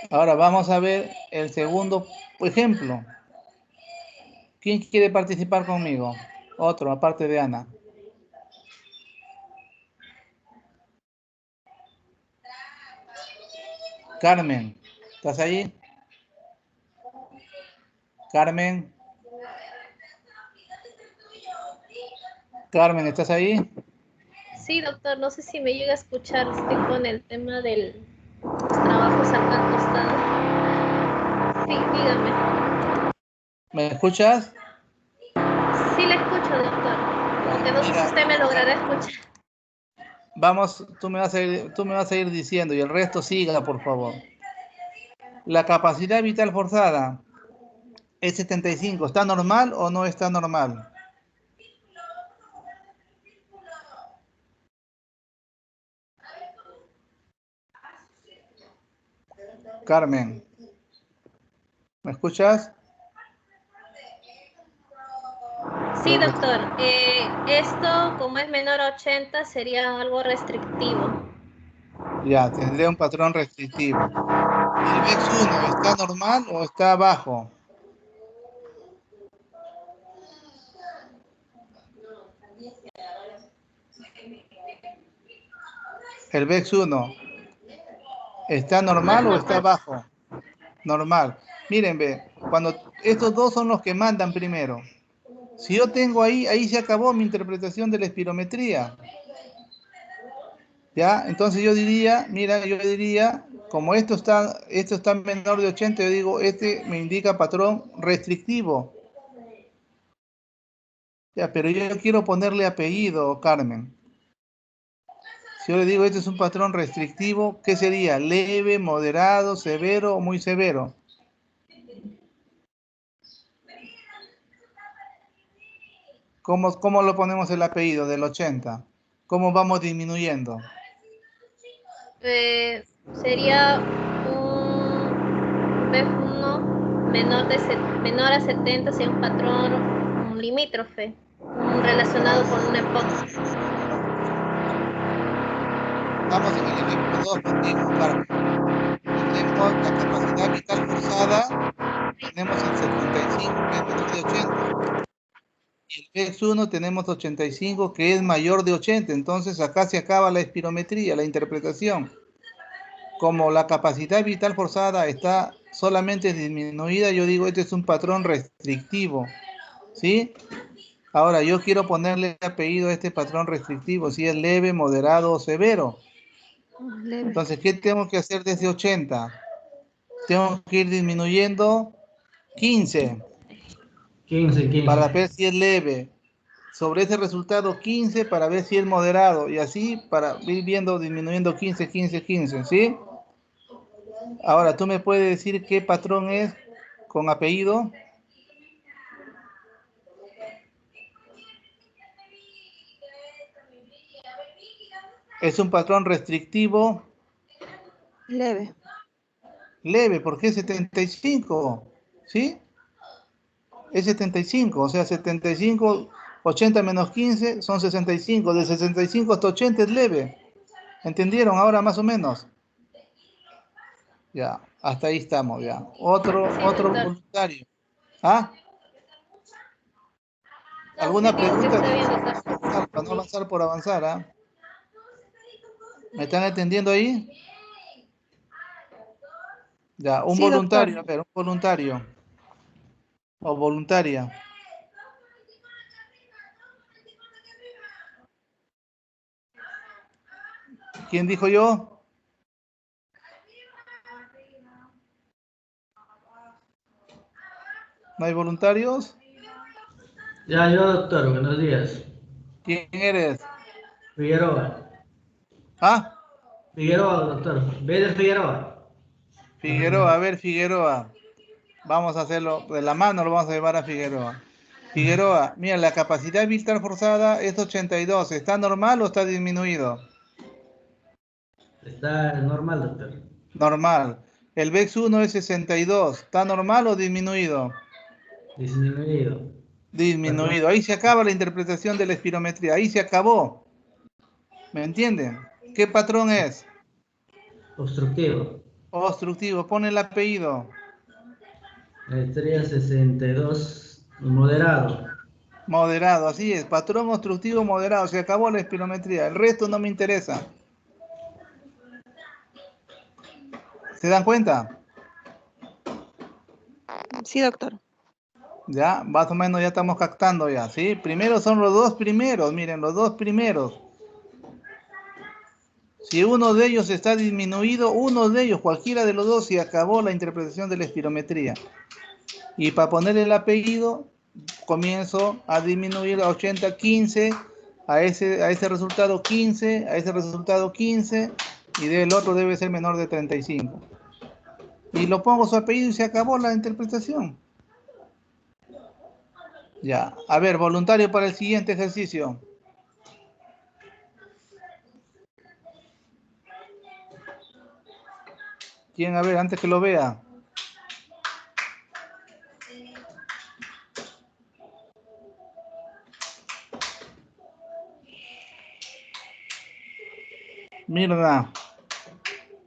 Ahora vamos a ver el segundo ejemplo. ¿Quién quiere participar conmigo? Otro, aparte de Ana. Carmen, ¿estás ahí? Carmen. Carmen, ¿estás ahí? Sí, doctor, no sé si me llega a escuchar, estoy con el tema de los trabajos acá al costado. Sí, dígame. ¿Me escuchas? Sí, le escucho, doctor. Aunque no sé si Mira, usted me logrará escuchar. vamos, tú me vas a ir diciendo y el resto siga, por favor. La capacidad vital forzada es 75. ¿Está normal o no está normal? Carmen, ¿me escuchas? Sí, doctor. Esto, como es menor a 80, sería algo restrictivo. Ya, tendría un patrón restrictivo. ¿El VEX1 está normal o está bajo? El VEX1 ¿está normal o está bajo? Normal. Miren, ve, cuando estos dos son los que mandan primero. Si yo tengo ahí se acabó mi interpretación de la espirometría. ¿Ya? Entonces yo diría, mira, como esto está menor de 80, yo digo, este me indica patrón restrictivo. Ya, pero yo quiero ponerle apellido, Carmen. Si yo le digo, este es un patrón restrictivo, ¿qué sería? Leve, moderado, severo o muy severo. ¿Cómo lo ponemos el apellido del 80? ¿Cómo vamos disminuyendo? Sería un B1 menor a 70, sería un patrón un limítrofe, relacionado con un epoxi. Vamos en el ejemplo 2 contigo, Carmen. Tenemos la capacidad vital forzada, tenemos el 75, que es menor de 80. Y el VEX1 tenemos 85, que es mayor de 80. Entonces acá se acaba la espirometría, la interpretación. Como la capacidad vital forzada está solamente disminuida, yo digo, este es un patrón restrictivo. ¿Sí? Ahora, yo quiero ponerle apellido a este patrón restrictivo, si es leve, moderado o severo. Leve. Entonces, ¿qué tengo que hacer desde 80? Tengo que ir disminuyendo 15 para ver si es leve. Sobre ese resultado 15 para ver si es moderado. Y así para ir viendo, disminuyendo 15, 15, 15, ¿sí? Ahora, ¿tú me puedes decir qué patrón es con apellido? Es un patrón restrictivo Leve. leve, porque es 75, ¿sí? Es 75, o sea, 75, 80 menos 15 son 65, de 65 hasta 80 es leve. ¿Entendieron ahora más o menos? Ya, hasta ahí estamos, ya. Otro Sí, doctor. voluntario. ¿Ah? No, sí ¿Alguna digo que pregunta? está bien, doctor. Para no avanzar por avanzar, ¿ah? ¿Me están entendiendo ahí? Ya, un Sí, doctor. voluntario, a ver, un voluntario o voluntaria. ¿Quién dijo yo? ¿No hay voluntarios? Ya, yo, doctor, buenos días. ¿Quién eres? Figueroa. ¿Ah? Figueroa, doctor. Vélez Figueroa. Figueroa, a ver, Figueroa. Vamos a hacerlo de la mano, lo vamos a llevar a Figueroa. Figueroa, mira, la capacidad vital forzada es 82. ¿Está normal o está disminuido? Está normal, doctor. Normal. El VEX1 es 62. ¿Está normal o disminuido? Disminuido. Patrón Disminuido. Ahí se acaba la interpretación de la espirometría. Ahí se acabó. ¿Me entienden? ¿Qué patrón es? obstructivo. Obstructivo. Pone el apellido. Estrella 62. Moderado. Moderado. Así es. Patrón obstructivo moderado. Se acabó la espirometría. El resto no me interesa. ¿Se dan cuenta? Sí, doctor. Ya, más o menos ya estamos captando ya, ¿sí? Primero son los dos primeros, miren, los dos primeros. Si uno de ellos está disminuido, uno de ellos, cualquiera de los dos, se acabó la interpretación de la espirometría. Y para poner el apellido, comienzo a disminuir a 80, 15, a ese resultado 15, a ese resultado 15, y del otro debe ser menor de 35. Y lo pongo su apellido y se acabó la interpretación. Ya, a ver, voluntario para el siguiente ejercicio. ¿Quién? A ver, antes que lo vea. Mirna,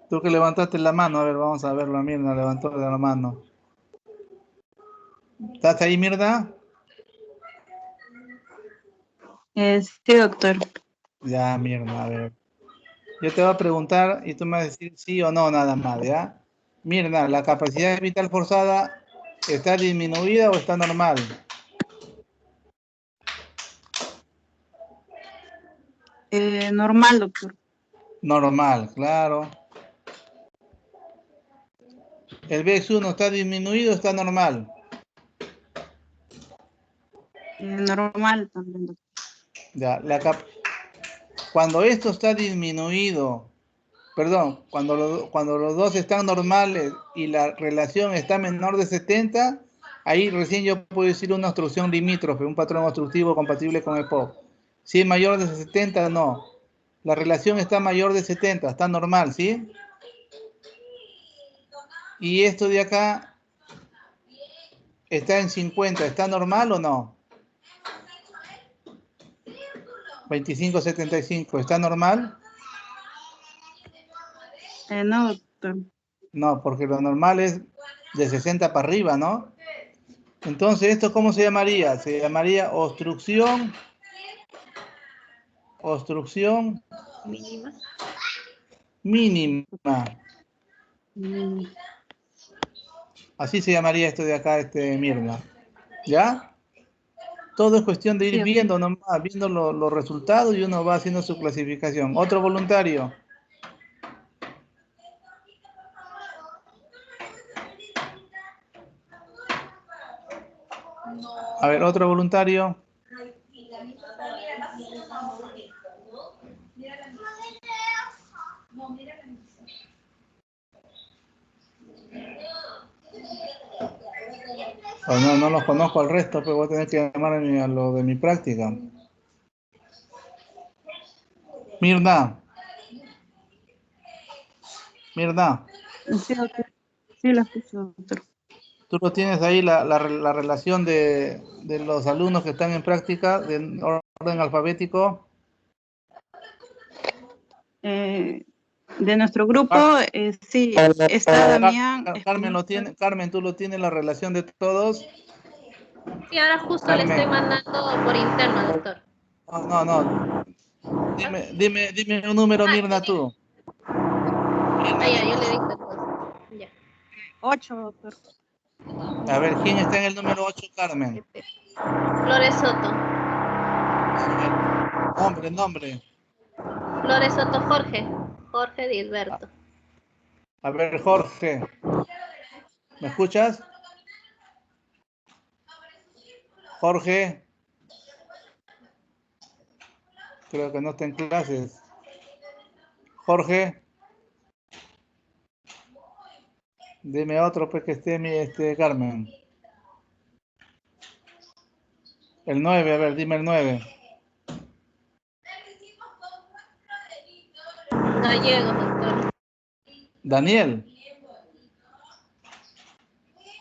tú que levantaste la mano, a ver, vamos a verlo. Mirna levantó la mano. ¿Estás ahí, Mirna? Sí, doctor. Ya, Mirna, a ver. Yo te voy a preguntar y tú me vas a decir sí o no, nada más, ¿ya? Mirna, ¿la capacidad vital forzada está disminuida o está normal? Normal, doctor. Normal, claro. ¿El VX1 está disminuido o está normal? Normal también, doctor. Ya, cuando esto está disminuido, perdón, cuando los dos están normales y la relación está menor de 70, ahí recién yo puedo decir una obstrucción limítrofe, un patrón obstructivo compatible con EPOC. Si es mayor de 70, no. La relación está mayor de 70, está normal, ¿sí? Y esto de acá está en 50, ¿está normal o no? 25-75, ¿está normal? No, doctor. No, porque lo normal es de 60 para arriba, ¿no? Entonces, ¿esto cómo se llamaría? Se llamaría obstrucción Mínima. mínima. Mm, Así se llamaría esto de acá, Mirna. ¿Ya? Todo es cuestión de sí, ir doctor. viendo nomás, viendo los resultados y uno va haciendo su clasificación. Otro voluntario. A ver, otro voluntario. Oh, no los conozco al resto, pero voy a tener que llamar a lo de mi práctica. Mirna. Sí, doctor. Sí, lo escucho, doctor. Tú lo tienes ahí la relación de los alumnos que están en práctica de orden alfabético. De nuestro grupo, sí, está Damián. Carmen, tú lo tienes la relación de todos. Sí, ahora justo le Carmen. estoy mandando por interno, doctor. No. Dime un número, Mirna, tú. Ya, yo le dije entonces. Ya. 8, doctor. A ver, ¿quién está en el número 8, Carmen? Flores Soto. Nombre. Flores Soto Jorge. Jorge Dilberto. A ver, Jorge. ¿Me escuchas? Jorge. Creo que no está en clases. Jorge. Dime otro, pues, que esté Carmen. El 9, a ver, dime el 9. Gallego, doctor. Daniel.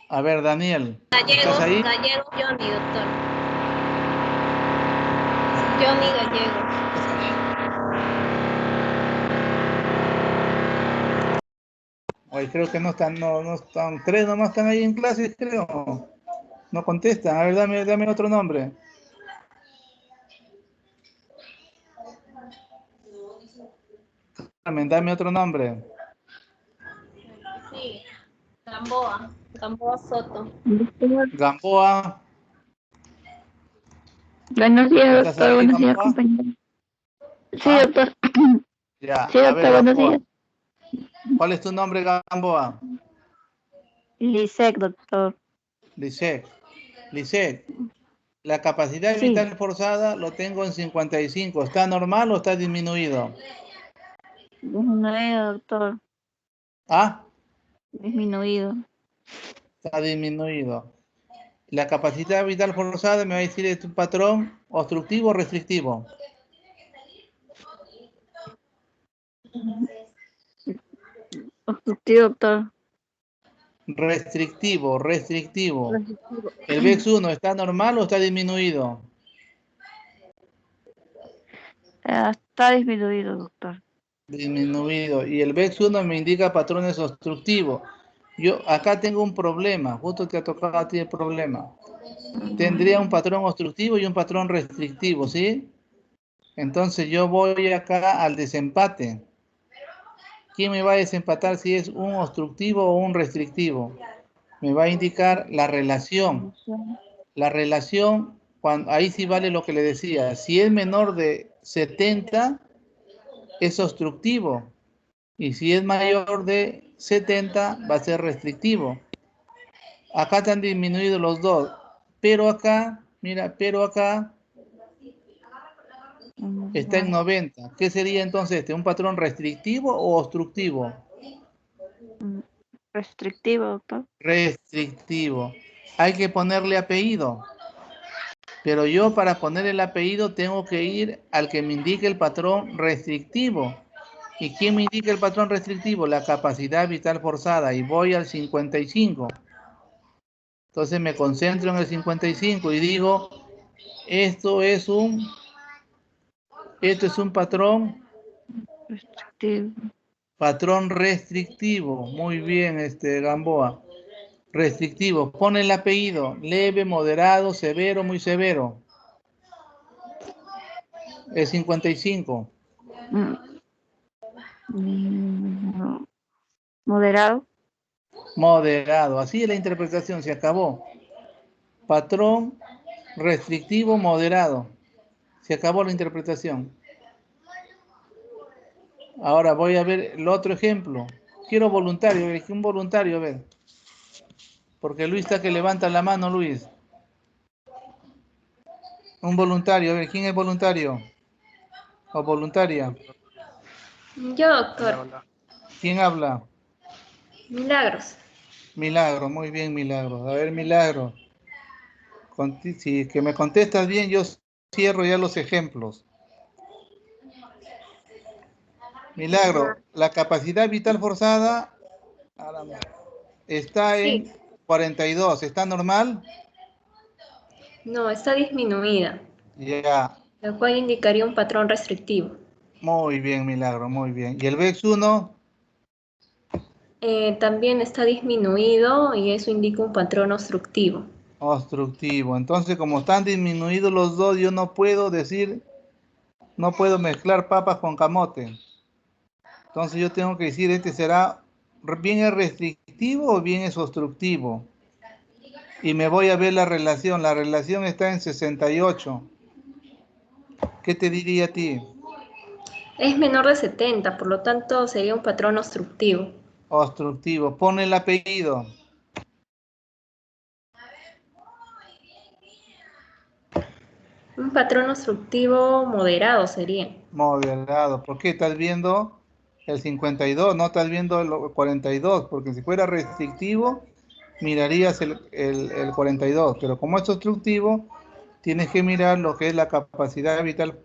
A ver, Daniel. ¿Estás ahí? Gallego Johnny, doctor. Johnny Gallego. Hoy creo que no están, no están, 3 nomás están ahí en clases, creo. No contestan. A ver, dame otro nombre. Carmen, dame otro nombre. Sí. Gamboa. Gamboa Soto. Gamboa. Buenos días, ¿Estás doctor. ahí, Buenos días, Gamboa? compañero. Sí, ¿Ah? doctor. Ya, Sí, a ver, doctor. Buenos Gamboa. días. ¿Cuál es tu nombre, Gamboa? Lisec, doctor. Lisek. La capacidad Sí, vital forzada lo tengo en 55. ¿Está normal o está disminuido? disminuido, doctor. ¿Ah? Disminuido. Está disminuido. La capacidad vital forzada me va a decir es un patrón obstructivo o restrictivo. Obstructivo, doctor. Restrictivo. Restrictivo. ¿El VEX1 está normal o está disminuido? Está disminuido, doctor. Disminuido. Y el VEX1 me indica patrones obstructivos. Yo acá tengo un problema. Justo te ha tocado a ti el problema. Tendría un patrón obstructivo y un patrón restrictivo, ¿sí? Entonces yo voy acá al desempate. ¿Quién me va a desempatar si es un obstructivo o un restrictivo? Me va a indicar la relación. La relación, ahí sí vale lo que le decía. Si es menor de 70, es obstructivo. Y si es mayor de 70, va a ser restrictivo. Acá están disminuidos los dos. Pero acá, mira, está en 90. ¿Qué sería entonces este? ¿Un patrón restrictivo o obstructivo? Restrictivo, doctor. Restrictivo. Hay que ponerle apellido. Pero yo para poner el apellido tengo que ir al que me indique el patrón restrictivo. ¿Y quién me indica el patrón restrictivo? La capacidad vital forzada. Y voy al 55. Entonces me concentro en el 55 y digo, esto es un patrón Restrictivo. Patrón restrictivo. Muy bien, Gamboa. Restrictivo. Pone el apellido. Leve, moderado, severo, muy severo. Es 55. Moderado. Moderado. Así es la interpretación. Se acabó. Patrón restrictivo, moderado. Se acabó la interpretación. Ahora voy a ver el otro ejemplo. Quiero voluntario. Un voluntario, a ver. Porque Luis está que levanta la mano, Luis. Un voluntario. A ver, ¿quién es voluntario? ¿O voluntaria? Yo, doctor. ¿Quién habla? Milagros. Milagro, muy bien, Milagro. A ver, Milagro. Si que me contestas bien, yo cierro ya los ejemplos. Milagro, la capacidad vital forzada está en 42. ¿Está normal? No, está disminuida. Ya. Lo cual indicaría un patrón restrictivo. Muy bien, Milagro, muy bien. ¿Y el VEX1? También está disminuido y eso indica un patrón obstructivo. Obstructivo. Entonces, como están disminuidos los dos, yo no puedo mezclar papas con camote. Entonces yo tengo que decir, será bien es restrictivo o bien es obstructivo. Y me voy a ver la relación. La relación está en 68. ¿Qué te diría a ti? Es menor de 70, por lo tanto sería un patrón obstructivo. Obstructivo. Pon el apellido. Un patrón obstructivo moderado sería. Moderado. ¿Por qué? Estás viendo el 52, no estás viendo el 42, porque si fuera restrictivo, mirarías el 42. Pero como es obstructivo, tienes que mirar lo que es la capacidad vital,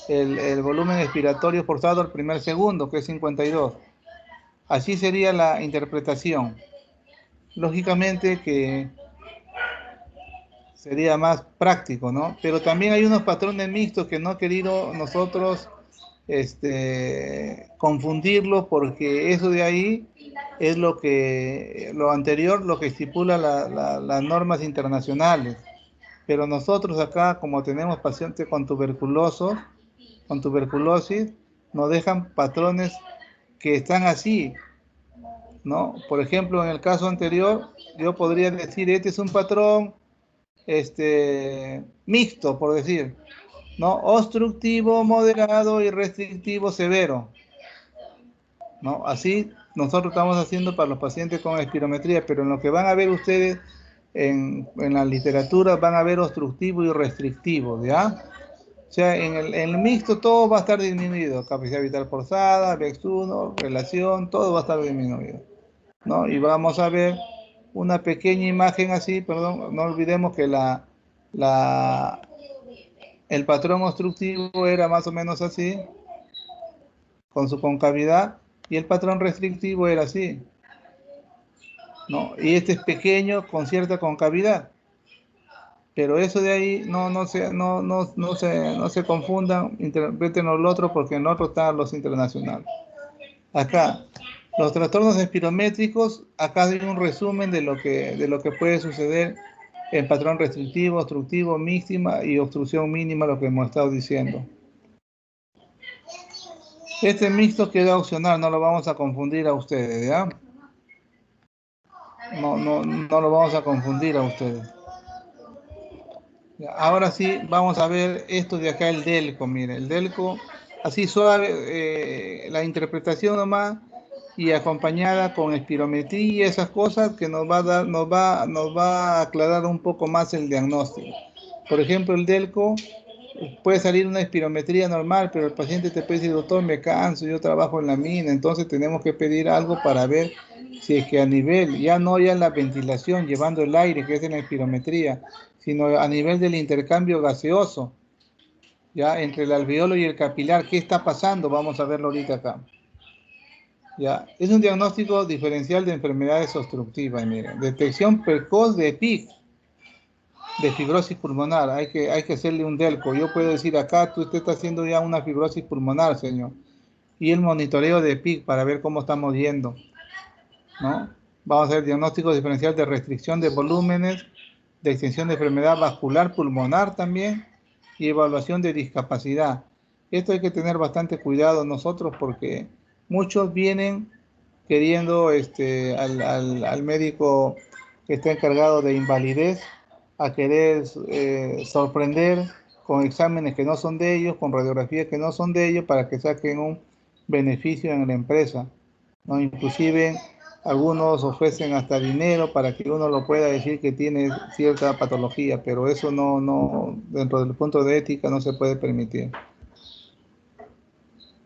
el volumen expiratorio forzado al primer segundo, que es 52. Así sería la interpretación. Lógicamente que sería más práctico, ¿no? Pero también hay unos patrones mixtos que no he querido nosotros confundirlo, porque eso de ahí es lo anterior, lo que estipula las normas internacionales. Pero nosotros acá, como tenemos pacientes con tuberculosis, nos dejan patrones que están así, ¿no? Por ejemplo, en el caso anterior, yo podría decir, este es un patrón mixto, por decir, ¿no? Obstructivo, moderado y restrictivo, severo, ¿no? Así nosotros estamos haciendo para los pacientes con espirometría, pero en lo que van a ver ustedes en la literatura van a ver obstructivo y restrictivo, ¿ya? O sea, en el mixto todo va a estar disminuido, capacidad vital forzada, VEX1, relación, todo va a estar disminuido, ¿no? Y vamos a ver una pequeña imagen así, perdón, no olvidemos que el patrón obstructivo era más o menos así, con su concavidad, Y el patrón restrictivo era así, ¿no? Y este es pequeño con cierta concavidad. Pero eso de ahí no se confundan, interpreten el otro porque en el otro están los internacionales. Acá, los trastornos espirométricos, acá hay un resumen de lo que puede suceder en patrón restrictivo, obstructivo, mínima y obstrucción mínima, lo que hemos estado diciendo. Este mixto queda opcional, no lo vamos a confundir a ustedes, ¿ya? No lo vamos a confundir a ustedes. Ahora sí, vamos a ver esto de acá, el delco. Mire, el delco, así suave, la interpretación nomás, y acompañada con espirometría y esas cosas que nos va a aclarar un poco más el diagnóstico. Por ejemplo, el delco puede salir una espirometría normal, pero el paciente te puede decir, doctor, me canso, yo trabajo en la mina, entonces tenemos que pedir algo para ver si es que a nivel, ya no ya en la ventilación, llevando el aire, que es en la espirometría, sino a nivel del intercambio gaseoso, ya entre el alveolo y el capilar, ¿qué está pasando? Vamos a verlo ahorita acá. Ya, es un diagnóstico diferencial de enfermedades obstructivas, miren, detección precoz de PIC, de fibrosis pulmonar, hay que hacerle un delco. Yo puedo decir acá, usted está haciendo ya una fibrosis pulmonar, señor, y el monitoreo de PIC para ver cómo estamos yendo, ¿no? Vamos a hacer diagnóstico diferencial de restricción de volúmenes, de extensión de enfermedad vascular pulmonar también, y evaluación de discapacidad. Esto hay que tener bastante cuidado nosotros porque muchos vienen queriendo al médico que está encargado de invalidez a querer sorprender con exámenes que no son de ellos, con radiografías que no son de ellos, para que saquen un beneficio en la empresa, ¿no? Inclusive algunos ofrecen hasta dinero para que uno lo pueda decir que tiene cierta patología, pero eso dentro del punto de ética no se puede permitir.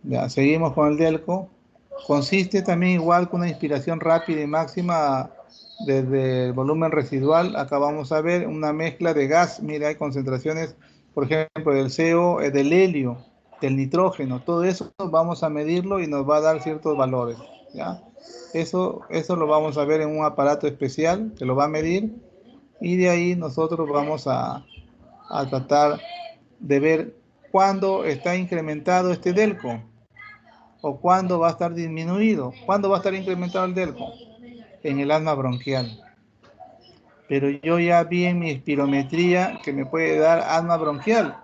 Ya, seguimos con el delco. Consiste también igual con una inspiración rápida y máxima desde el volumen residual. Acá vamos a ver una mezcla de gas. Mira, hay concentraciones, por ejemplo, del CO, del helio, del nitrógeno. Todo eso vamos a medirlo y nos va a dar ciertos valores, ¿ya? Eso lo vamos a ver en un aparato especial que lo va a medir, y de ahí nosotros vamos a tratar de ver cuándo está incrementado este delco o cuándo va a estar disminuido. ¿Cuándo va a estar incrementado el delco? En el asma bronquial. Pero yo ya vi en mi espirometría que me puede dar asma bronquial.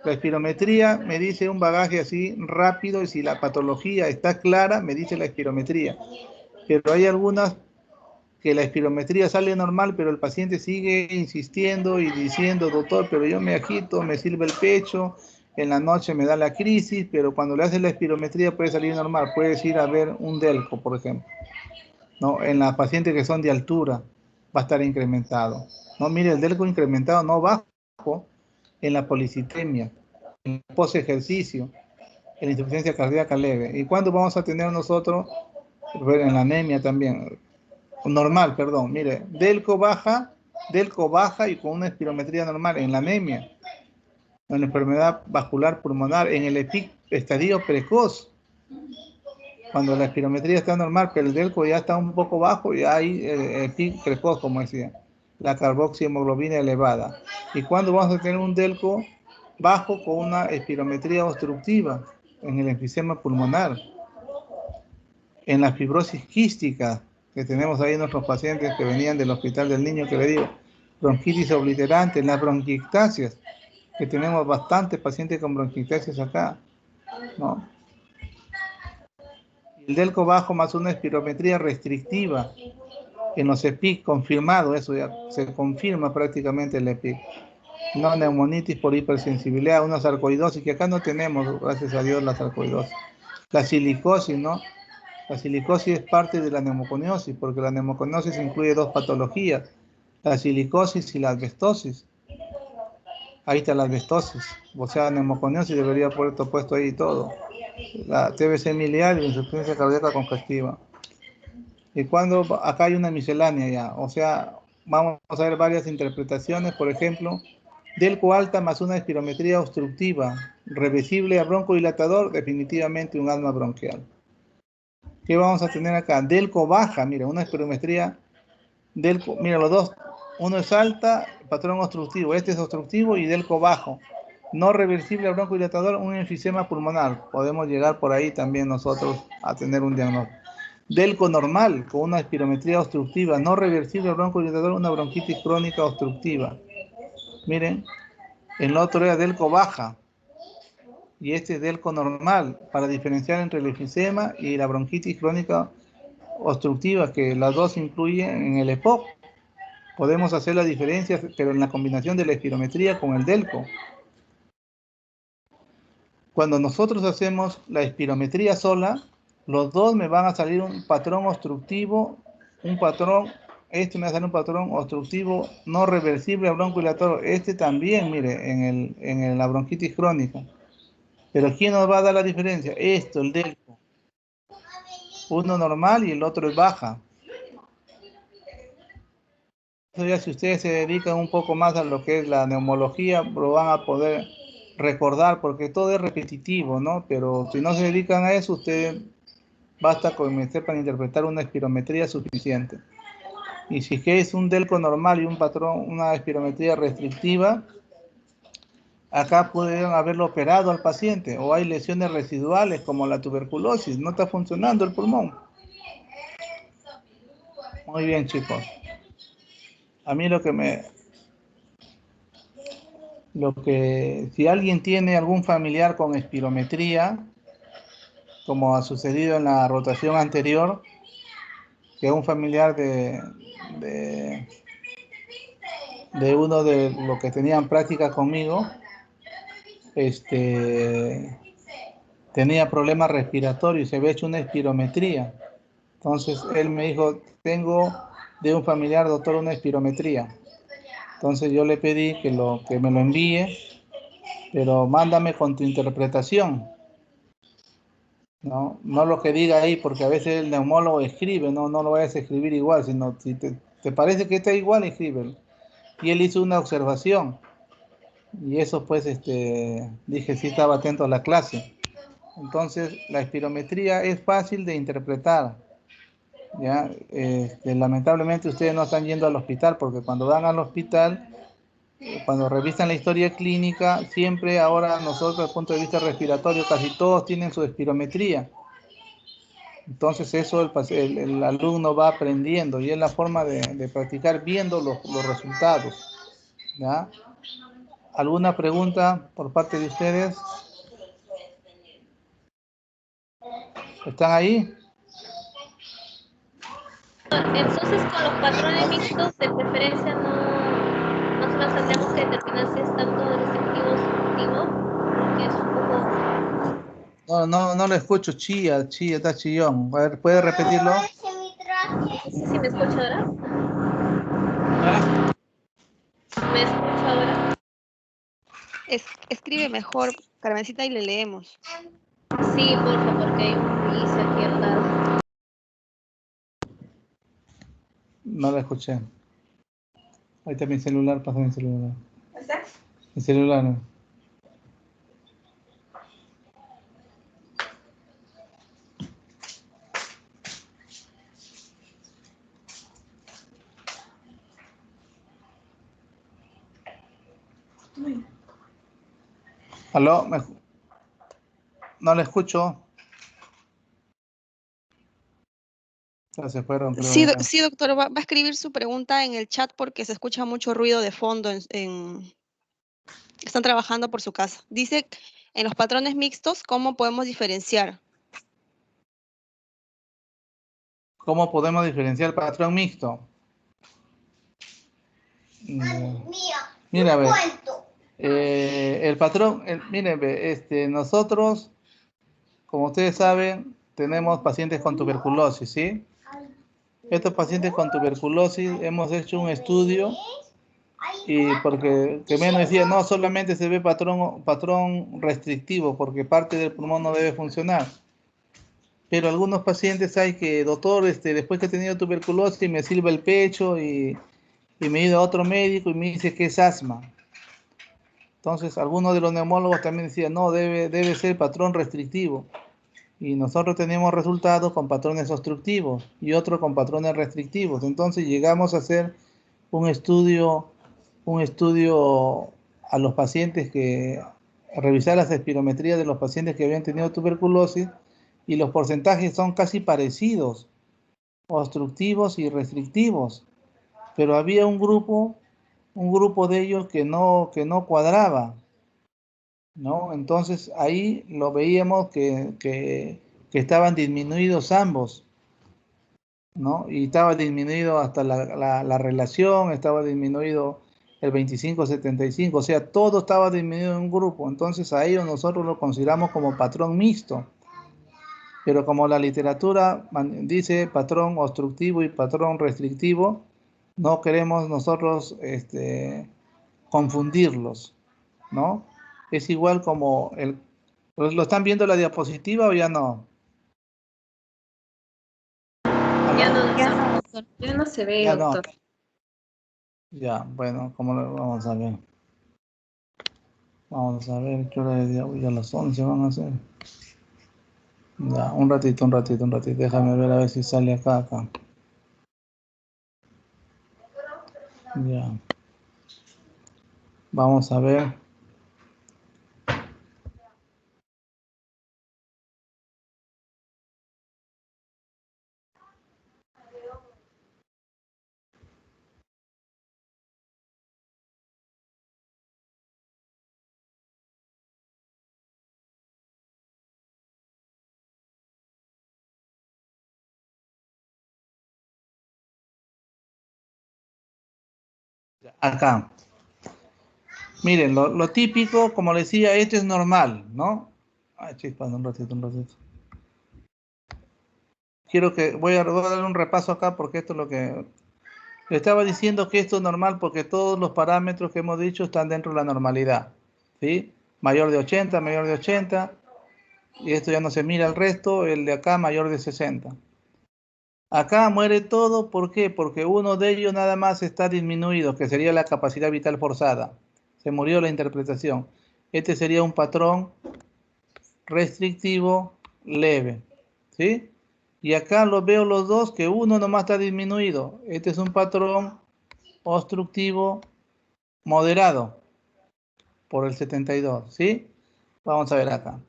La espirometría me dice un bagaje así rápido, y si la patología está clara, me dice la espirometría. Pero hay algunas que la espirometría sale normal, pero el paciente sigue insistiendo y diciendo, doctor, pero yo me agito, me sirve el pecho, en la noche me da la crisis, pero cuando le hacen la espirometría puede salir normal, puedes ir a ver un delco, por ejemplo, ¿no? En las pacientes que son de altura va a estar incrementado. No, mire, el delco incrementado no bajo en la policitemia, en el post-ejercicio, en la insuficiencia cardíaca leve. ¿Y cuándo vamos a tener nosotros? En la anemia también. Normal, perdón, mire, delco baja y con una espirometría normal en la anemia, en la enfermedad vascular pulmonar, en el EPIC estadio precoz, cuando la espirometría está normal, pero el delco ya está un poco bajo, y hay el EPIC precoz, como decía, la carboxihemoglobina elevada. ¿Y cuándo vamos a tener un delco bajo con una espirometría obstructiva? En el enfisema pulmonar, en la fibrosis quística, que tenemos ahí nuestros pacientes que venían del hospital del niño, que le digo, bronquitis obliterante, en las bronquiectasias, que tenemos bastantes pacientes con bronquiectasias acá, ¿no? El delco bajo más una espirometría restrictiva en los EPIC, confirmado, eso ya se confirma prácticamente el EPIC. No neumonitis por hipersensibilidad, una sarcoidosis, que acá no tenemos, gracias a Dios, la sarcoidosis. La silicosis, ¿no? La silicosis es parte de la neumoconiosis, porque la neumoconiosis incluye dos patologías, la silicosis y la asbestosis. Ahí está la asbestosis, o sea, neumoconiosis debería haber puesto ahí todo. La TBC miliar y la insuficiencia cardíaca congestiva. Y cuando acá hay una miscelánea ya, o sea, vamos a ver varias interpretaciones, por ejemplo, delco alta más una espirometría obstructiva, reversible a broncodilatador, definitivamente un asma bronquial. ¿Qué vamos a tener acá? Delco baja, mira, una espirometría delco, mira los dos, uno es alta, patrón obstructivo, este es obstructivo y delco bajo. No reversible al broncodilatador, un enfisema pulmonar. Podemos llegar por ahí también nosotros a tener un diagnóstico. Delco normal, con una espirometría obstructiva, no reversible al broncodilatador, una bronquitis crónica obstructiva. Miren, el otro era delco baja y este es delco normal, para diferenciar entre el enfisema y la bronquitis crónica obstructiva, que las dos incluyen en el EPOC. Podemos hacer la diferencia, pero en la combinación de la espirometría con el delco. Cuando nosotros hacemos la espirometría sola, los dos me van a salir un patrón obstructivo, un patrón, este me va a salir un patrón obstructivo no reversible a broncodilatador. Este también, mire, en la bronquitis crónica. Pero ¿quién nos va a dar la diferencia? Esto, el delco. Uno normal y el otro es baja. Eso ya si ustedes se dedican un poco más a lo que es la neumología, lo van a poder recordar, porque todo es repetitivo, ¿no? Pero si no se dedican a eso, ustedes basta con sepan interpretar una espirometría suficiente. Y si es un delco normal y un patrón, una espirometría restrictiva, acá pueden haberlo operado al paciente, o hay lesiones residuales como la tuberculosis, no está funcionando el pulmón. Muy bien, chicos. A mí si alguien tiene algún familiar con espirometría, como ha sucedido en la rotación anterior, que un familiar de uno de los que tenían práctica conmigo, tenía problemas respiratorios y se había hecho una espirometría. Entonces él me dijo, tengo de un familiar, doctor, una espirometría. Entonces yo le pedí que me lo envíe, pero mándame con tu interpretación. No lo que diga ahí, porque a veces el neumólogo escribe, no lo vayas a escribir igual, sino si te parece que está igual, escríbelo. Y él hizo una observación, y eso pues, dije, sí estaba atento a la clase. Entonces, la espirometría es fácil de interpretar, ¿ya? Lamentablemente ustedes no están yendo al hospital, porque cuando van al hospital, cuando revisan la historia clínica, siempre ahora nosotros, desde el punto de vista respiratorio, casi todos tienen su espirometría. Entonces eso el alumno va aprendiendo y es la forma de practicar viendo los resultados, ¿ya? ¿Alguna pregunta por parte de ustedes? ¿Están ahí? Entonces, con los patrones mixtos, de preferencia no se nos tendremos que determinar si es tanto restrictivo o obstructivo, porque es un poco... No lo escucho, chía, está chillón. A ver, ¿puede repetirlo? No sé si me escucha ahora. ¿Me escucha ahora? Escribe mejor, Carmencita, y le leemos. Sí, porfa, porque hay un gris aquí al lado. No lo escuché. Ahí está mi celular, pasa mi celular. ¿Está? Mi celular. ¿Aló? No le escucho. Ya se fueron, creo. Sí, sí, doctor, va a escribir su pregunta en el chat porque se escucha mucho ruido de fondo. Están trabajando por su casa. Dice, en los patrones mixtos, ¿cómo podemos diferenciar? ¿Cómo podemos diferenciar el patrón mixto? Mira, a ver. El patrón, miren, nosotros, como ustedes saben, tenemos pacientes con tuberculosis, ¿sí? Estos pacientes con tuberculosis hemos hecho un estudio y porque que menos decía, no solamente se ve patrón restrictivo porque parte del pulmón no debe funcionar. Pero algunos pacientes hay que, doctor, después que he tenido tuberculosis me silba el pecho y me he ido a otro médico y me dice que es asma. Entonces, algunos de los neumólogos también decían, no, debe ser patrón restrictivo. Y nosotros tenemos resultados con patrones obstructivos y otros con patrones restrictivos. Entonces llegamos a hacer un estudio a los pacientes revisar las espirometrías de los pacientes que habían tenido tuberculosis, y los porcentajes son casi parecidos, obstructivos y restrictivos, pero había un grupo de ellos que no cuadraba, ¿no? Entonces ahí lo veíamos que estaban disminuidos ambos, ¿no? Y estaba disminuido hasta la relación, estaba disminuido el 25-75, o sea, todo estaba disminuido en un grupo. Entonces a ellos nosotros lo consideramos como patrón mixto. Pero como la literatura dice patrón obstructivo y patrón restrictivo, no queremos nosotros confundirlos, ¿no? Es igual como ¿lo están viendo la diapositiva o ya no? Ya no, doctor. Ya no se ve, Ya no. doctor. Ya, bueno, ¿cómo lo vamos a ver? Vamos a ver qué hora es ya. Uy, a las 11 van a ser. Ya, un ratito. Déjame ver a ver si sale acá. Ya. Vamos a ver. Acá. Miren, lo típico, como les decía, esto es normal, ¿no? Ay, chispas, un ratito. Voy a darle un repaso acá porque esto es lo que... Le estaba diciendo que esto es normal porque todos los parámetros que hemos dicho están dentro de la normalidad, ¿sí? Mayor de 80, y esto ya no se mira el resto, el de acá mayor de 60. Acá muere todo, ¿por qué? Porque uno de ellos nada más está disminuido, que sería la capacidad vital forzada. Se murió la interpretación. Este sería un patrón restrictivo leve, ¿sí? Y acá los veo los dos, que uno nomás está disminuido. Este es un patrón obstructivo moderado por el 72, ¿sí? Vamos a ver acá.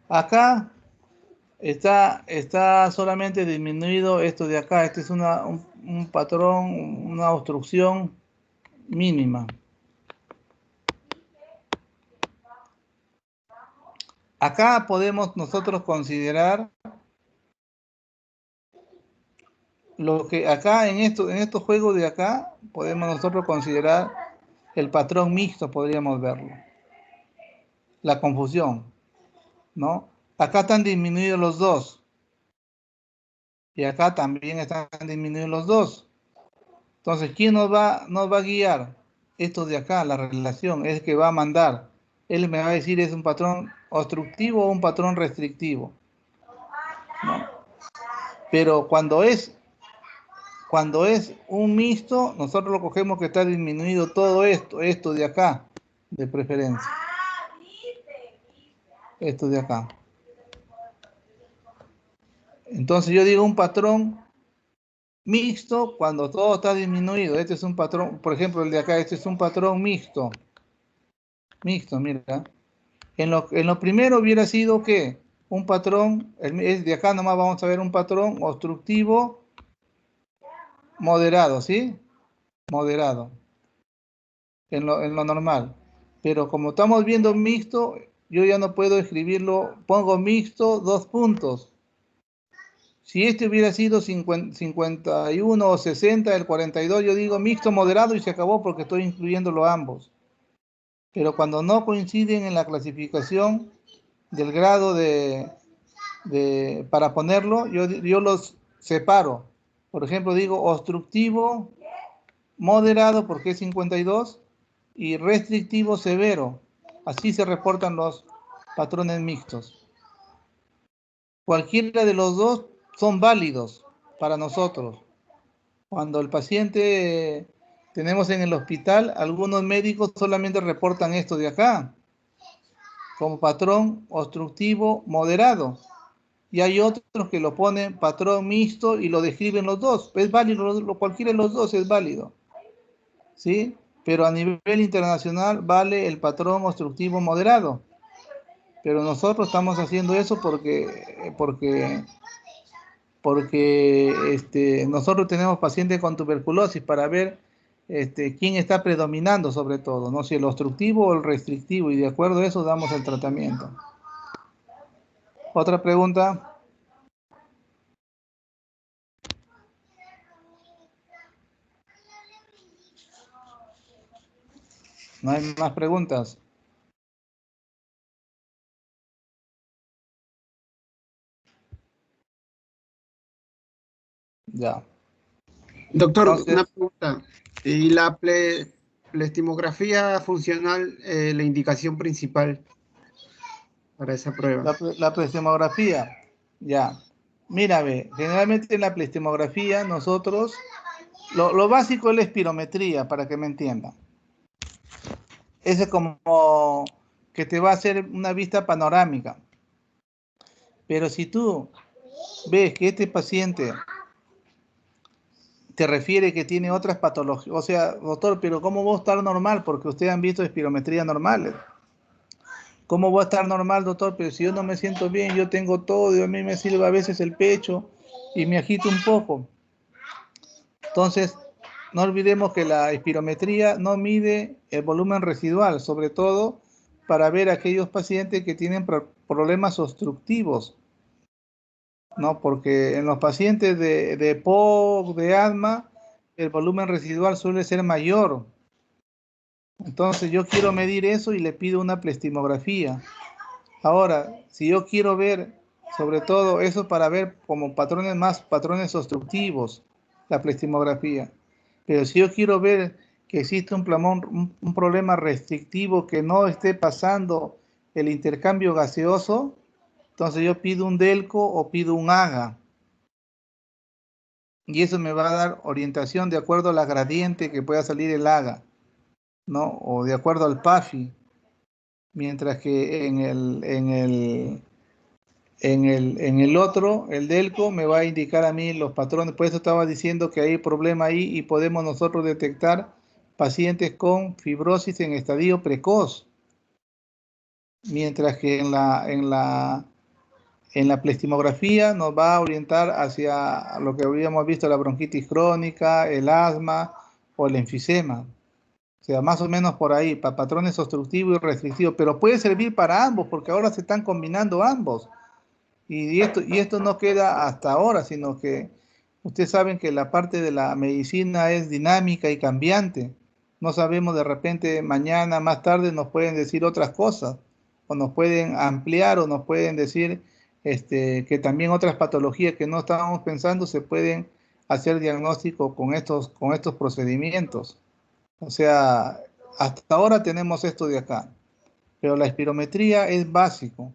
Acá está solamente disminuido esto de acá. Este es un patrón, una obstrucción mínima. Acá podemos nosotros considerar lo que acá en estos juegos de acá podemos nosotros considerar el patrón mixto, podríamos verlo. La confusión, ¿no? Acá están disminuidos los dos. Y acá también están disminuidos los dos. Entonces, ¿quién nos va a guiar? Esto de acá, la relación, es que va a mandar. Él me va a decir, ¿es un patrón obstructivo o un patrón restrictivo? ¿No? Pero cuando es un mixto, nosotros lo cogemos que está disminuido todo esto de acá, de preferencia. Esto de acá. Entonces yo digo un patrón mixto cuando todo está disminuido. Este es un patrón, por ejemplo, el de acá, este es un patrón mixto. Mixto, mira. En lo primero hubiera sido que un patrón, es de acá nomás vamos a ver un patrón obstructivo moderado, ¿sí? Moderado. En lo normal. Pero como estamos viendo mixto, yo ya no puedo escribirlo, pongo mixto, 2 puntos. Si este hubiera sido 51 o 60, el 42, yo digo mixto moderado y se acabó porque estoy incluyéndolo ambos. Pero cuando no coinciden en la clasificación del grado para ponerlo, yo los separo. Por ejemplo, digo obstructivo moderado porque es 52 y restrictivo severo. Así se reportan los patrones mixtos. Cualquiera de los dos son válidos para nosotros. Cuando el paciente tenemos en el hospital, algunos médicos solamente reportan esto de acá. como patrón obstructivo moderado. Y hay otros que lo ponen patrón mixto y lo describen los dos. Es válido, cualquiera de los dos es válido. ¿Sí? Pero a nivel internacional vale el patrón obstructivo moderado. Pero nosotros estamos haciendo eso porque nosotros tenemos pacientes con tuberculosis para ver quién está predominando sobre todo, ¿no? Si el obstructivo o el restrictivo, y de acuerdo a eso damos el tratamiento. ¿Otra pregunta? ¿No hay más preguntas? Ya. Doctor, Entonces, una pregunta. ¿Y la pleistimografía funcional, la indicación principal para esa prueba? la pleistimografía, ya. Mira, ve, generalmente en la pleistimografía nosotros, lo básico es la espirometría, para que me entiendan. Ese es como que te va a hacer una vista panorámica. Pero si tú ves que este paciente te refiere que tiene otras patologías, o sea, doctor, pero ¿cómo va a estar normal? Porque ustedes han visto espirometrías normales. ¿Cómo va a estar normal, doctor? Pero si yo no me siento bien, yo tengo todo, y a mí me sirve a veces el pecho y me agito un poco. Entonces, no olvidemos que la espirometría no mide el volumen residual, sobre todo para ver aquellos pacientes que tienen problemas obstructivos, ¿no? Porque en los pacientes de POC, de asma, el volumen residual suele ser mayor. Entonces, yo quiero medir eso y le pido una pleistimografía. Ahora, si yo quiero ver, sobre todo eso para ver como patrones obstructivos, la pleistimografía. Pero si yo quiero ver que existe un problema restrictivo que no esté pasando el intercambio gaseoso, entonces yo pido un DELCO o pido un AGA. Y eso me va a dar orientación de acuerdo a la gradiente que pueda salir el AGA, ¿no? O de acuerdo al PAFI. Mientras que en el otro, el DELCO, me va a indicar a mí los patrones. Por eso estaba diciendo que hay problema ahí y podemos nosotros detectar pacientes con fibrosis en estadio precoz. Mientras que en la pleistimografía nos va a orientar hacia lo que habíamos visto, la bronquitis crónica, el asma o el enfisema. O sea, más o menos por ahí, para patrones obstructivos y restrictivos. Pero puede servir para ambos, porque ahora se están combinando ambos. Y esto no queda hasta ahora, sino que ustedes saben que la parte de la medicina es dinámica y cambiante. No sabemos, de repente mañana, más tarde nos pueden decir otras cosas, o nos pueden ampliar, o nos pueden decir que también otras patologías que no estábamos pensando se pueden hacer diagnóstico con estos procedimientos. O sea, hasta ahora tenemos esto de acá, pero la espirometría es básico.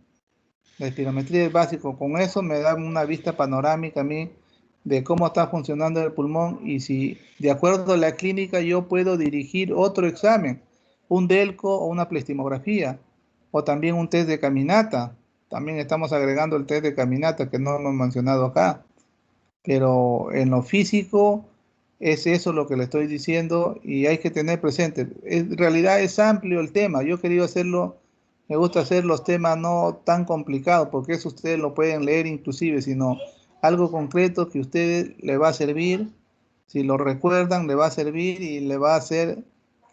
La espirometría es básico. Con eso me da una vista panorámica a mí de cómo está funcionando el pulmón y si de acuerdo a la clínica yo puedo dirigir otro examen, un DELCO o una pleistimografía, o también un test de caminata. También estamos agregando el test de caminata que no hemos mencionado acá. Pero en lo físico es eso lo que le estoy diciendo y hay que tener presente. En realidad es amplio el tema. Yo he querido hacerlo, me gusta hacer los temas no tan complicados porque eso ustedes lo pueden leer inclusive, sino algo concreto que a ustedes le va a servir. Si lo recuerdan, le va a servir y le va a hacer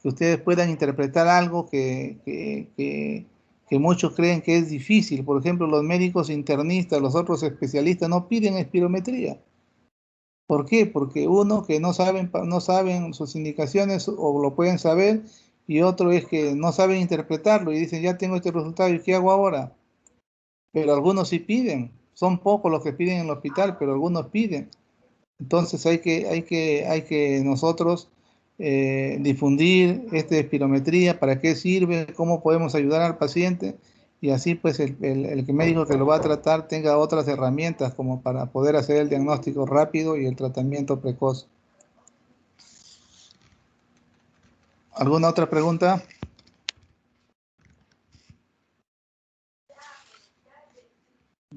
que ustedes puedan interpretar algo que muchos creen que es difícil. Por ejemplo, los médicos internistas, los otros especialistas no piden espirometría. ¿Por qué? Porque uno que no saben sus indicaciones o lo pueden saber y otro es que no saben interpretarlo y dicen ya tengo este resultado y ¿qué hago ahora? Pero algunos sí piden, son pocos los que piden en el hospital, pero algunos piden. Entonces hay que nosotros difundir esta espirometría, para qué sirve, cómo podemos ayudar al paciente y así pues el médico que lo va a tratar tenga otras herramientas como para poder hacer el diagnóstico rápido y el tratamiento precoz. ¿Alguna otra pregunta?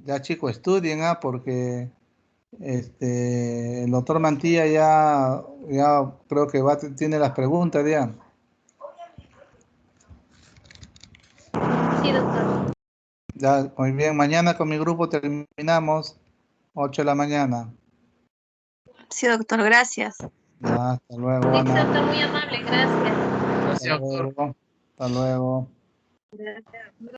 Ya chicos, estudien, porque el doctor Mantilla ya creo que tiene las preguntas ya. Sí, doctor. Ya, muy bien. Mañana con mi grupo terminamos 8 de la mañana. Sí, doctor, gracias. Ya, hasta luego, Sí, Ana. doctor, muy amable, gracias. Hasta luego. Hasta luego. Gracias.